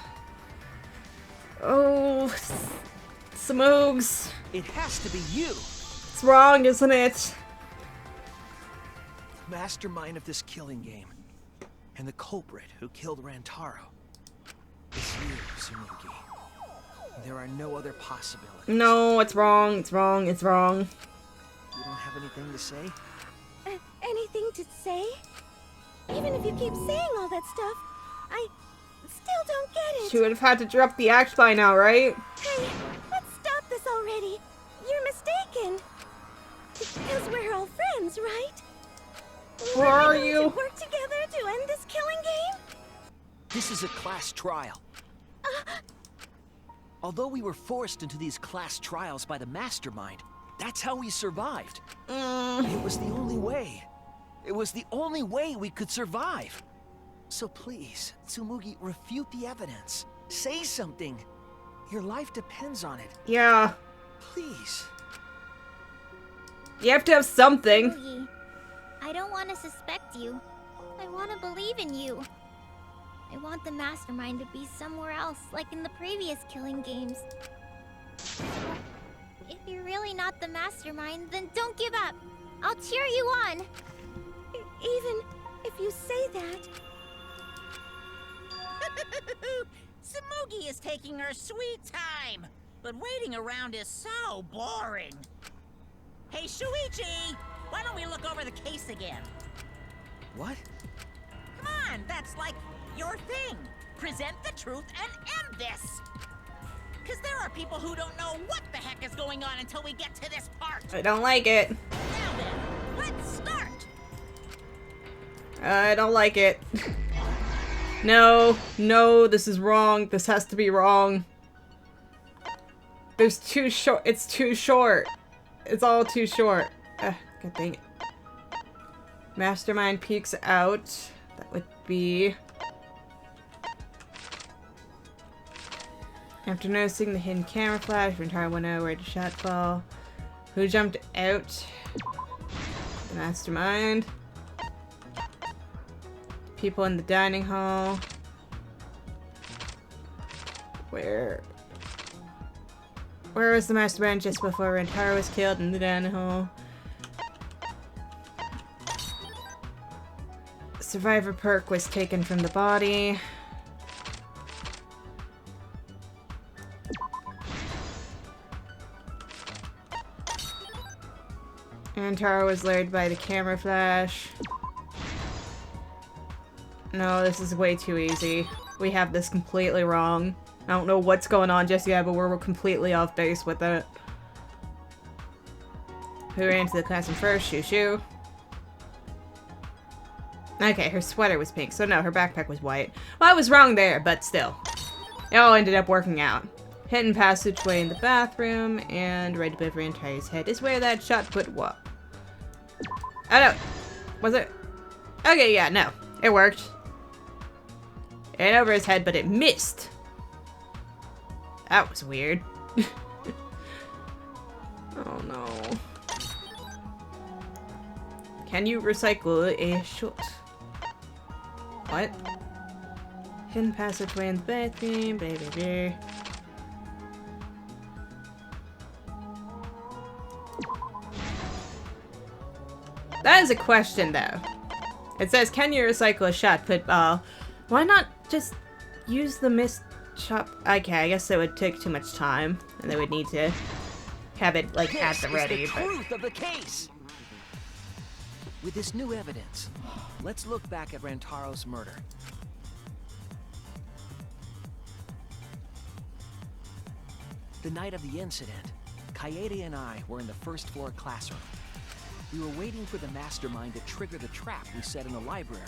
Oh, Smoogs. It has to be you. It's wrong, isn't it? Mastermind of this killing game. And the culprit who killed Rantaro. It's you, Tsumugi. There are no other possibilities. No, it's wrong. It's wrong. It's wrong. You don't have anything to say? Anything to say? Even if you keep saying all that stuff, I still don't get it. She would have had to drop the axe by now, right? Hey, let's stop this already. You're mistaken. Because we're all friends, right? Where are We're going you? to work together to end this killing game? This is a class trial. Although we were forced into these class trials by the mastermind, that's how we survived. It was the only way. It was the only way we could survive. So please, Tsumugi, refute the evidence. Say something. Your life depends on it. Yeah. Please. You have to have something. Yugi, I don't want to suspect you. I want to believe in you. I want the mastermind to be somewhere else, like in the previous killing games. So, if you're really not the mastermind, then don't give up. I'll cheer you on. Even if you say that. Tsumugi is taking her sweet time, but waiting around is so boring. Hey, Shuichi! Why don't we look over the case again? What? Come on, that's like your thing. Present the truth and end this. Because there are people who don't know what the heck is going on until we get to this part. I don't like it. Now then, let's start. I don't like it. No, no, this is wrong. This has to be wrong. There's too short. It's too short. It's all too short. God dang it. Mastermind peeks out. That would be... After noticing the hidden camera flash, Rentaro went over where the shot fell. Who jumped out? The mastermind. People in the dining hall. Where was the mastermind just before Rentaro was killed in the dining hall? Survivor perk was taken from the body. Rentaro was lured by the camera flash. No, this is way too easy. We have this completely wrong. I don't know what's going on just yet, but we're completely off base with it. Who ran into the classroom first? Shoo Shoo. Okay, her sweater was pink, so no, her backpack was white. Well, I was wrong there, but still. It all ended up working out. Hidden passageway in the bathroom, and right above Rantaro's head is where that shot put what? Oh no. Was it? Okay, yeah, no. It worked. And over his head, but it missed. That was weird. Oh no. Can you recycle a shot? What? Hidden passageway in the bathroom, baby. That is a question, though. It says, can you recycle a shot put ball? Why not just use the missed shot? Okay, I guess it would take too much time, and they would need to have it, like, at the ready. This is the truth of the case! With this new evidence, let's look back at Rantaro's murder. The night of the incident, Kaede and I were in the first floor classroom. We were waiting for the mastermind to trigger the trap we set in the library.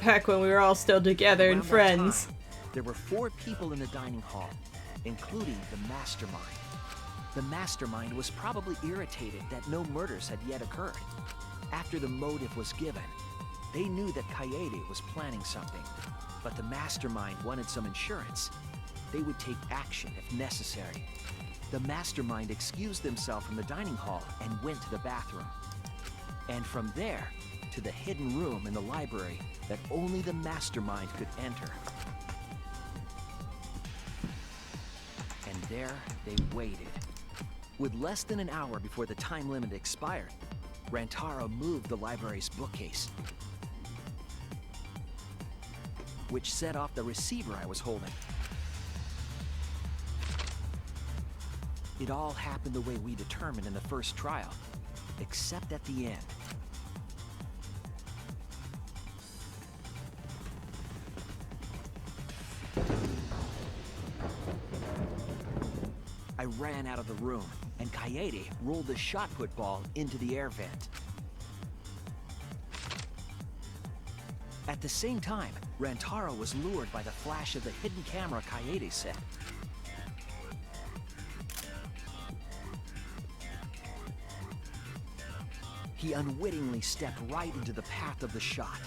Back when we were all still together and friends. There were 4 people in the dining hall, including the mastermind. The mastermind was probably irritated that no murders had yet occurred. After the motive was given, they knew that Kaede was planning something, but the mastermind wanted some insurance. They would take action if necessary. The mastermind excused themselves from the dining hall and went to the bathroom. And from there, to the hidden room in the library that only the mastermind could enter. And there they waited. With less than an hour before the time limit expired, Rantaro moved the library's bookcase. which set off the receiver I was holding. It all happened the way we determined in the first trial, except at the end. I ran out of the room, and Kaede rolled the shot put ball into the air vent. At the same time, Rantaro was lured by the flash of the hidden camera Kaede set. He unwittingly stepped right into the path of the shot.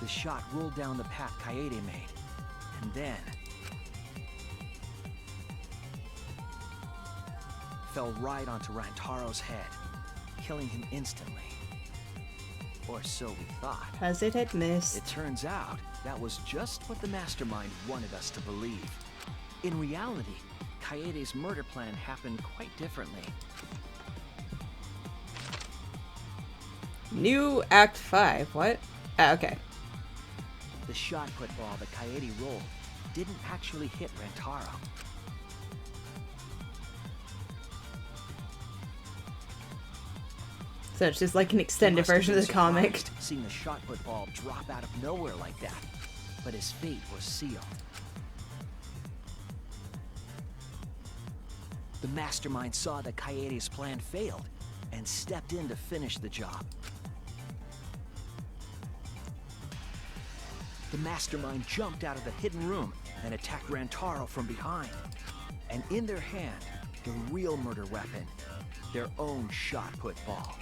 The shot rolled down the path Kaede made, and then fell right onto Rantaro's head, killing him instantly. Or so we thought. As it had missed. It turns out that was just what the mastermind wanted us to believe. In reality, Kaede's murder plan happened quite differently. New Act 5. What? Ah, okay. The shot put ball that Kaede rolled didn't actually hit Rantaro. So it's just like an extended version of the comic. Seeing the shot put ball drop out of nowhere like that, but his fate was sealed. The mastermind saw that Kaede's plan failed and stepped in to finish the job. The mastermind jumped out of the hidden room and attacked Rantaro from behind. And in their hand, the real murder weapon, their own shot put ball.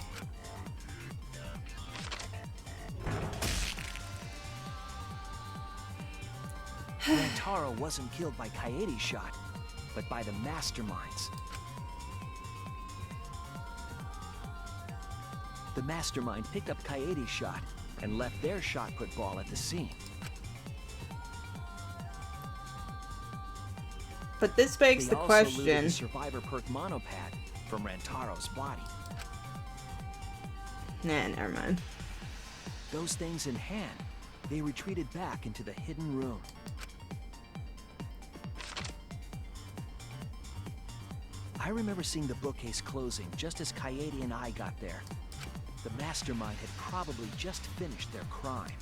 Rantaro wasn't killed by Kaede's shot, but by the mastermind's. The mastermind picked up Kaede's shot and left their shot put ball at the scene. But this begs the Also question. looted the survivor perk monopad from Rantaro's body. Nah, never mind. Those things in hand, they retreated back into the hidden room. I remember seeing the bookcase closing just as Kaede and I got there. The mastermind had probably just finished their crime.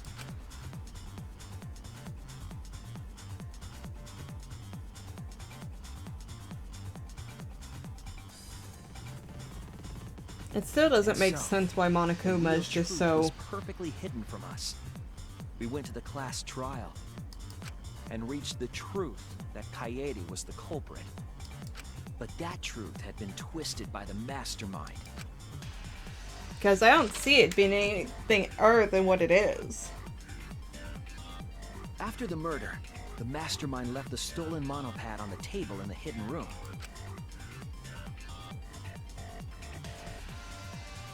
It still doesn't make So, sense why the Monokuma real is just truth so... was perfectly hidden from us. We went to the class trial and reached the truth that Kaede was the culprit. But that truth had been twisted by the mastermind. Because I don't see it being anything other than what it is. After the murder, the mastermind left the stolen monopad on the table in the hidden room.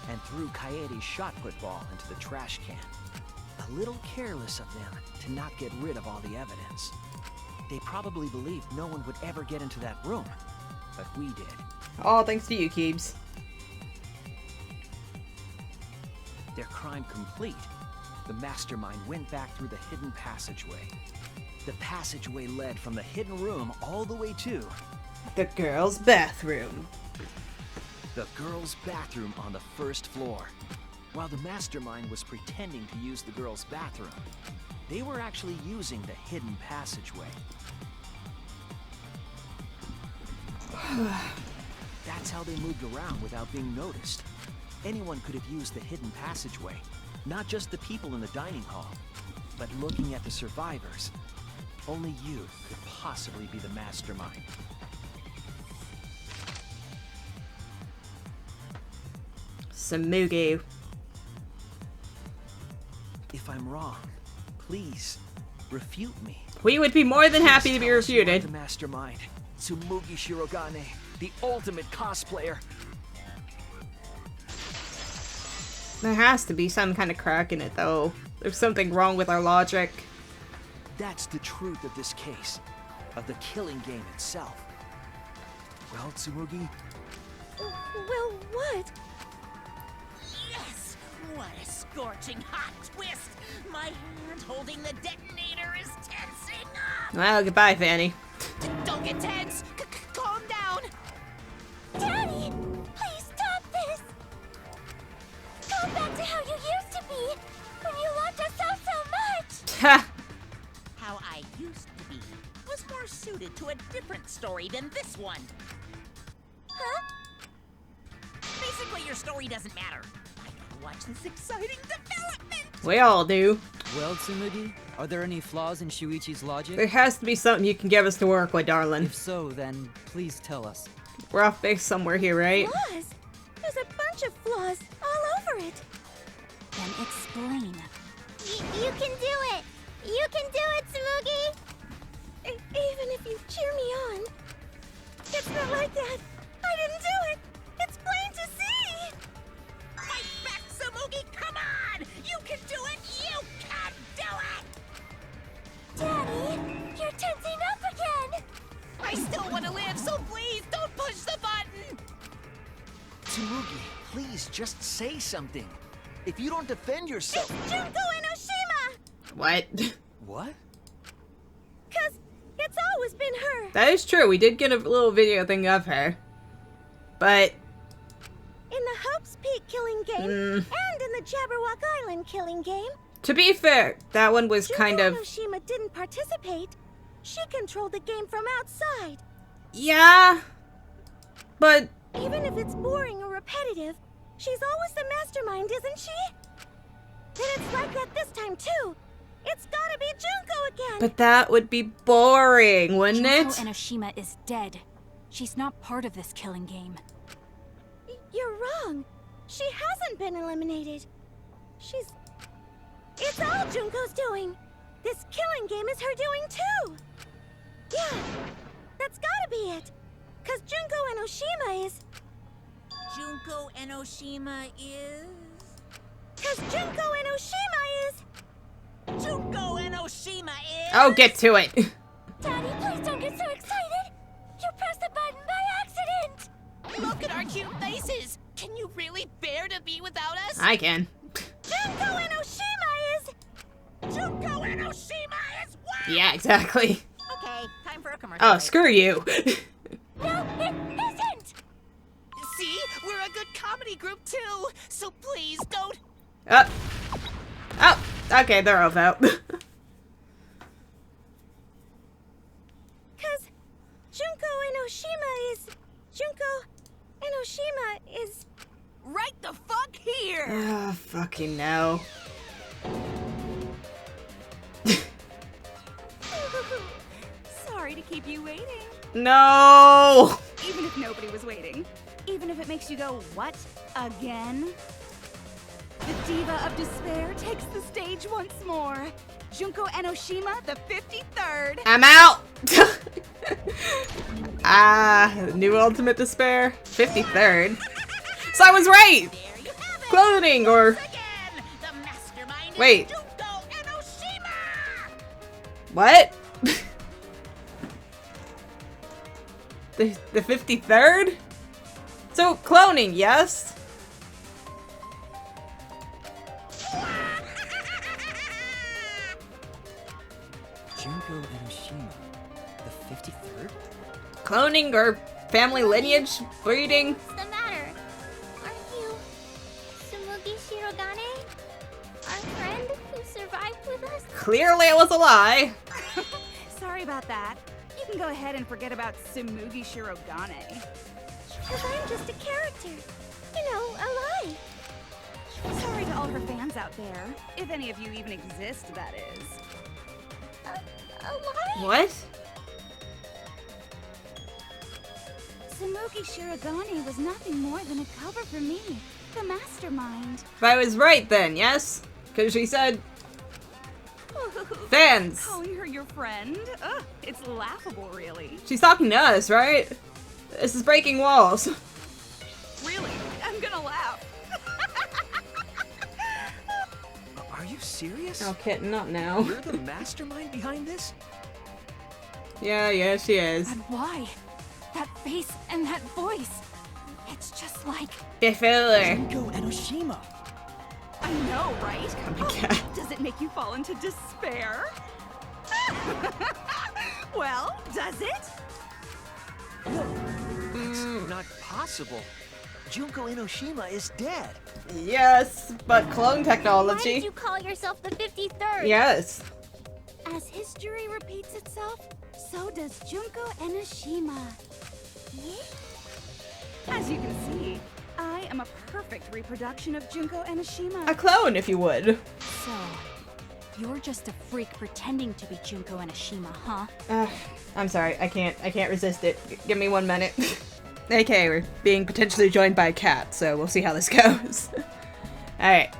And threw Kaede's shot put ball into the trash can. A little careless of them to not get rid of all the evidence. They probably believed no one would ever get into that room, but we did. All thanks to you, Keebs. Their crime complete, the mastermind went back through the hidden passageway. The passageway led from the hidden room all the way to the girls' bathroom. The girls' bathroom on the first floor. While the mastermind was pretending to use the girls' bathroom, they were actually using the hidden passageway. That's how they moved around without being noticed. Anyone could have used the hidden passageway, not just the people in the dining hall, but looking at the survivors. Only you could possibly be the mastermind. Samugi. If I'm wrong, please refute me. We would be more than happy to be Tell us you are refuted. The mastermind, Tsumugi Shirogane, the ultimate cosplayer. There has to be some kind of crack in it, though. There's something wrong with our logic. That's the truth of this case. of the killing game itself. Well, Tsumugi, Well, what? Yes! What a scorching hot twist! My hand holding the detonator is tensing up! Well, goodbye, Fanny. Don't get tense! Calm down! Daddy, please stop this. Go back to how you used to be when you loved us so much. Ha! How I used to be was more suited to a different story than this one. Huh? Basically, your story doesn't matter. I gotta watch this exciting development! We all do. Well, Tsumugi, are there any flaws in Shuichi's logic? There has to be something you can give us to work with, darling. If so, then please tell us. We're off base somewhere here, right? Flaws? There's a bunch of flaws all over it. Then explain. You can do it. You can do it, Tsumugi. Even if you cheer me on. It's not like that. I didn't do it. It's plain to see. Fight back, Tsumugi! Come on! You can do it! You can do it! Daddy, you're tensing up again. I still want to live, so please don't push the button! Tsumugi, please just say something. If you don't defend yourself... It's Junko Enoshima! What? What? 'Cause it's always been her. That is true. We did get a little video thing of her. But... In the Hope's Peak killing game, and in the Jabberwock Island killing game, to be fair, that one was Junko kind of... Enoshima didn't participate. She controlled the game from outside. Yeah... But... Even if it's boring or repetitive, she's always the mastermind, isn't she? Then it's like that this time, too. It's gotta be Junko again. But that would be boring, wouldn't Junko it? Enoshima is dead. She's not part of this killing game. You're wrong. She hasn't been eliminated. It's all Junko's doing. This killing game is her doing, too. Yeah, that's gotta be it. 'Cause Junko Enoshima is... Junko Enoshima is... 'Cause Junko Enoshima is... Junko Enoshima is... Oh, get to it. Daddy, please don't get so excited. You pressed the button by accident. Look at our cute faces! Can you really bear to be without us? I can. Junko Enoshima is... Junko Enoshima is what? Yeah, exactly. Okay, time for a commercial. Oh, screw you. No, it isn't. See? We're a good comedy group, too! So please, don't... Oh, okay, they're all out. 'Cause Junko Enoshima is... Junko Enoshima is... Right the fuck here! Oh, fucking no. Sorry to keep you waiting. No! Even if nobody was waiting. Even if it makes you go, what? Again? The Diva of Despair takes the stage once more. Junko Enoshima, the 53rd. I'm out! New Ultimate Despair. 53rd. So I was right! There you have it! Clothing, or... Again, the mastermind is Wait. Junko Enoshima! What? The 53rd? So, cloning, yes? Junko Enoshima, the 53rd? Cloning or family lineage breeding? What's the matter? Aren't you Tsumugi Shirogane? Our friend who survived with us? Clearly it was a lie. Sorry about that. You can go ahead and forget about Tsumugi Shirogane. 'Cause I'm just a character. You know, a lie. Sorry to all her fans out there. If any of you even exist, that is. A lie? What? Tsumugi Shirogane was nothing more than a cover for me, the mastermind. But I was right then, yes? Because she said fans. Calling her your friend? Ugh, it's laughable, really. She's talking to us, right? This is breaking walls. Really? I'm gonna laugh. Are you serious? Oh, kitten, not now. You're the mastermind behind this? Yeah, she is. And why? That face and that voice. It's just like... The filler. Junko Enoshima. I know, right? God. Does it make you fall into despair? Well, does it? It's not possible. Junko Enoshima is dead. Yes, but clone Why did technology. you call yourself the 53rd? Yes. As history repeats itself, so does Junko Enoshima. As you can see, I am a perfect reproduction of Junko Enoshima. A clone, if you would. So, you're just a freak pretending to be Junko Enoshima, huh? I'm sorry, I can't resist it. Give me 1 minute. Okay, we're being potentially joined by a cat, so we'll see how this goes. Alright.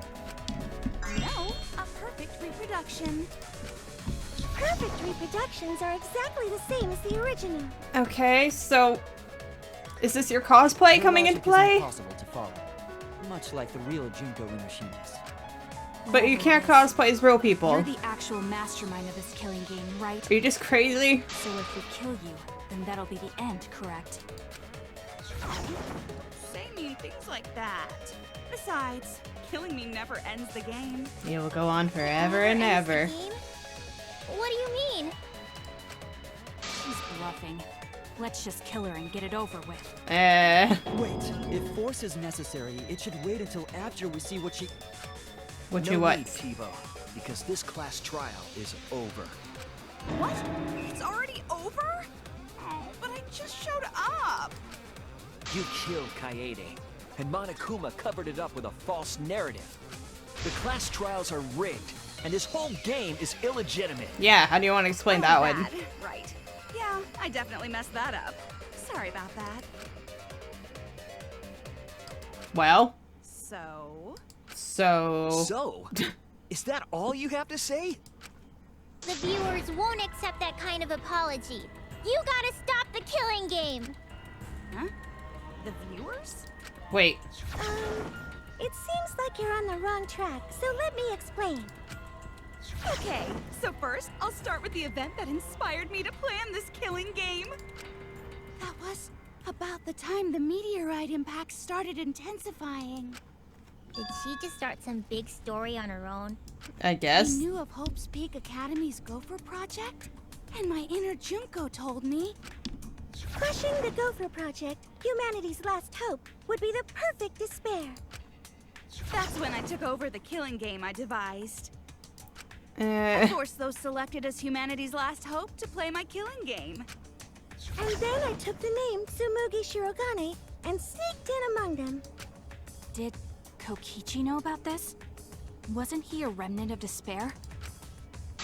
No, a perfect reproduction. Perfect reproductions are exactly the same as the original. Okay, so is this your cosplay coming into Logic is play? impossible to follow, much like the real Junko Enoshimas. But you can't cosplay as real people. You're the actual mastermind of this killing game, right? Are you just crazy? So if we kill you, then that'll be the end, correct? Say mean things like that. Besides, killing me never ends the game. It will go on forever and ever. What do you mean? She's bluffing. Let's just kill her and get it over with. Wait, if force is necessary, it should wait until after we see what she... What no you what? need, Tivo, because this class trial is over. What? It's already over? Oh, but I just showed up. You killed Kaede, and Monokuma covered it up with a false narrative. The class trials are rigged, and this whole game is illegitimate. Yeah, how do you want to explain that one? Bad. Right. Yeah, I definitely messed that up. Sorry about that. Well, So, So, is that all you have to say? The viewers won't accept that kind of apology. You gotta stop the killing game. huh? The viewers? wait. It seems like you're on the wrong track, so let me explain. Okay, so first, I'll start with the event that inspired me to plan this killing game. That was about the time the meteorite impact started intensifying. Did she just start some big story on her own? I guess. I knew of Hope's Peak Academy's Gopher Project, and my inner Junko told me... Crushing the Gopher Project, humanity's last hope, would be the perfect despair. That's when I took over the killing game I devised. I Uh, forced those selected as humanity's last hope to play my killing game. And then I took the name Tsumugi Shirogane and sneaked in among them. Did Kokichi know about this? Wasn't he a remnant of despair?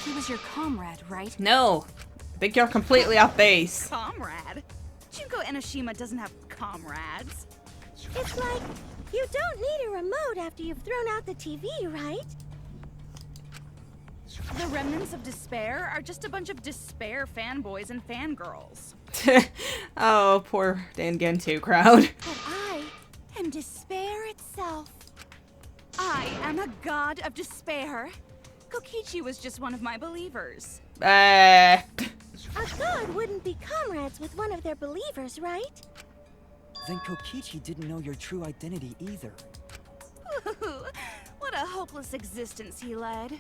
He was your comrade, right? no. I think you're completely off base. Comrade? Junko Enoshima doesn't have comrades. It's like, you don't need a remote after you've thrown out the TV, right? The remnants of despair are just a bunch of despair fanboys and fangirls. Oh, poor Danganronpa crowd. But I am despair itself. I am a god of despair. Kokichi was just one of my believers. A god wouldn't be comrades with one of their believers, right? Then Kokichi didn't know your true identity either. What a hopeless existence he led.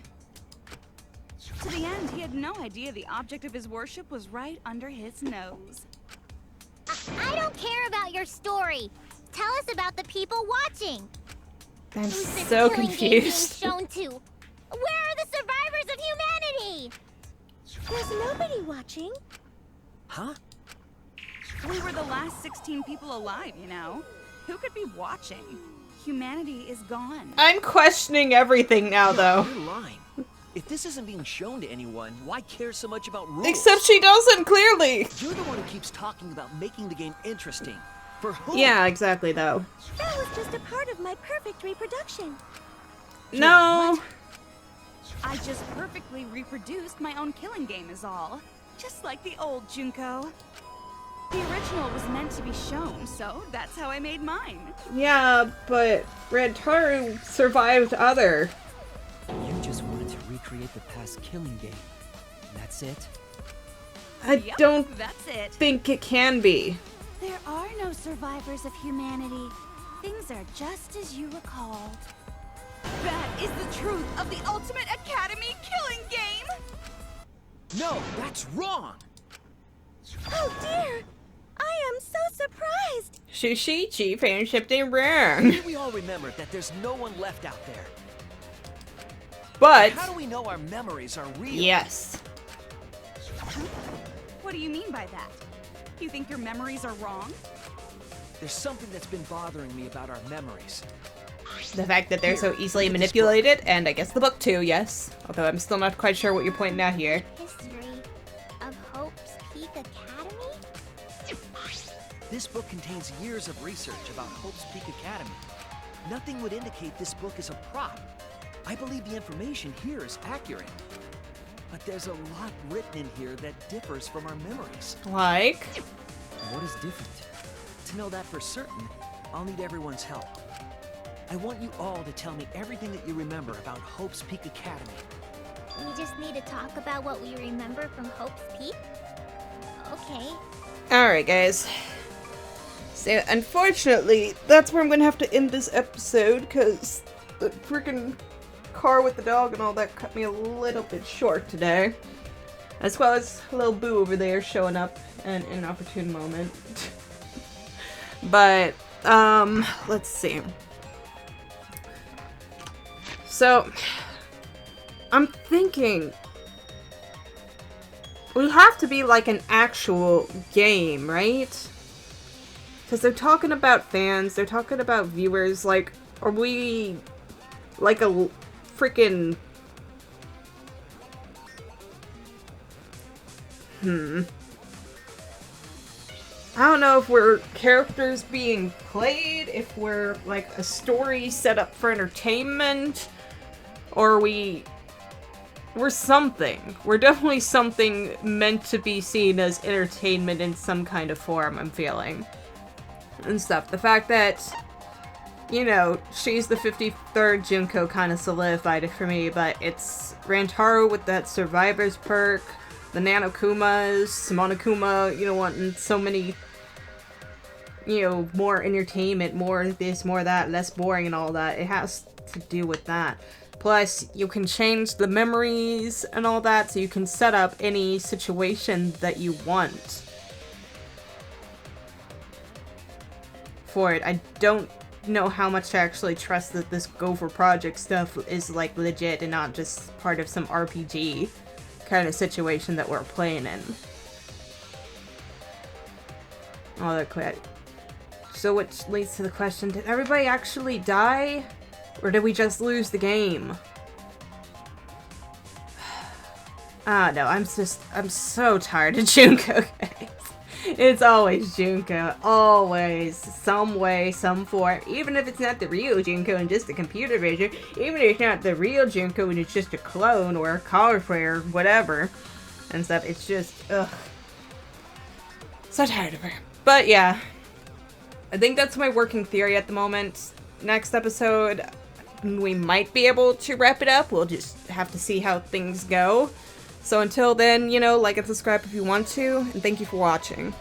To the end, he had no idea the object of his worship was right under his nose. I don't care about your story. Tell us about the people watching. I'm Who's this so killing game being confused. shown to? Where are the survivors of humanity? There's nobody watching. Huh? We were the last 16 people alive, you know? Who could be watching? Humanity is gone. I'm questioning everything now, though. You're lying. If this isn't being shown to anyone, why care so much about rules? Except she doesn't, clearly. You're the one who keeps talking about making the game interesting. For who? Yeah, exactly, though. That was just a part of my perfect reproduction. No. I just perfectly reproduced my own killing game is all. Just like the old Junko. The original was meant to be shown, so that's how I made mine. Yeah, but Rantaro survived other. You just wanted to recreate the past killing game. That's it? I Yep, don't that's it. think it can be. There are no survivors of humanity. Things are just as you recalled. That is the truth of the Ultimate Academy killing game! No, that's wrong! Oh dear! I am so surprised! Shushichi found something wrong. We all remember that there's no one left out there. But, How do we know our memories are real? yes. What do you mean by that? You think your memories are wrong? There's something that's been bothering me about our memories. The fact that they're so easily manipulated, and I guess the book too, yes. Although I'm still not quite sure what you're pointing out here. History of Hope's Peak Academy? This book contains years of research about Hope's Peak Academy. Nothing would indicate this book is a prop. I believe the information here is accurate. But there's a lot written in here that differs from our memories. Like? What is different? To know that for certain, I'll need everyone's help. I want you all to tell me everything that you remember about Hope's Peak Academy. We just need to talk about what we remember from Hope's Peak? Okay. Alright, guys. So, unfortunately, that's where I'm gonna have to end this episode, because the freaking car with the dog and all that cut me a little bit short today. As well as little Boo over there showing up in an opportune moment. But, let's see. So, I'm thinking we have to be like an actual game, right? Because they're talking about fans, they're talking about viewers, like, are we like a freaking... I don't know if we're characters being played, if we're like a story set up for entertainment, or we're something. We're definitely something meant to be seen as entertainment in some kind of form, I'm feeling. And stuff. The fact that, you know, she's the 53rd Junko kind of solidified it for me, but it's Rantaro with that Survivor's perk, the Nanokumas, Monokuma, you know, wanting so many, you know, more entertainment, more this, more that, less boring and all that. It has to do with that. Plus, you can change the memories and all that, so you can set up any situation that you want for it. I don't know how much to actually trust that this Gopher Project stuff is, like, legit and not just part of some RPG kind of situation that we're playing in. All that crap. So which leads to the question, did everybody actually die? Or did we just lose the game? No, I'm so tired of Junko, guys. It's always Junko. Always. Some way, some form. Even if it's not the real Junko and just a computer version. Even if it's not the real Junko and it's just a clone or a cosplay or whatever. And stuff. It's just, ugh. So tired of her. But yeah. I think that's my working theory at the moment. Next episode, we might be able to wrap it up. We'll just have to see how things go. So until then, you know, like and subscribe if you want to, and thank you for watching.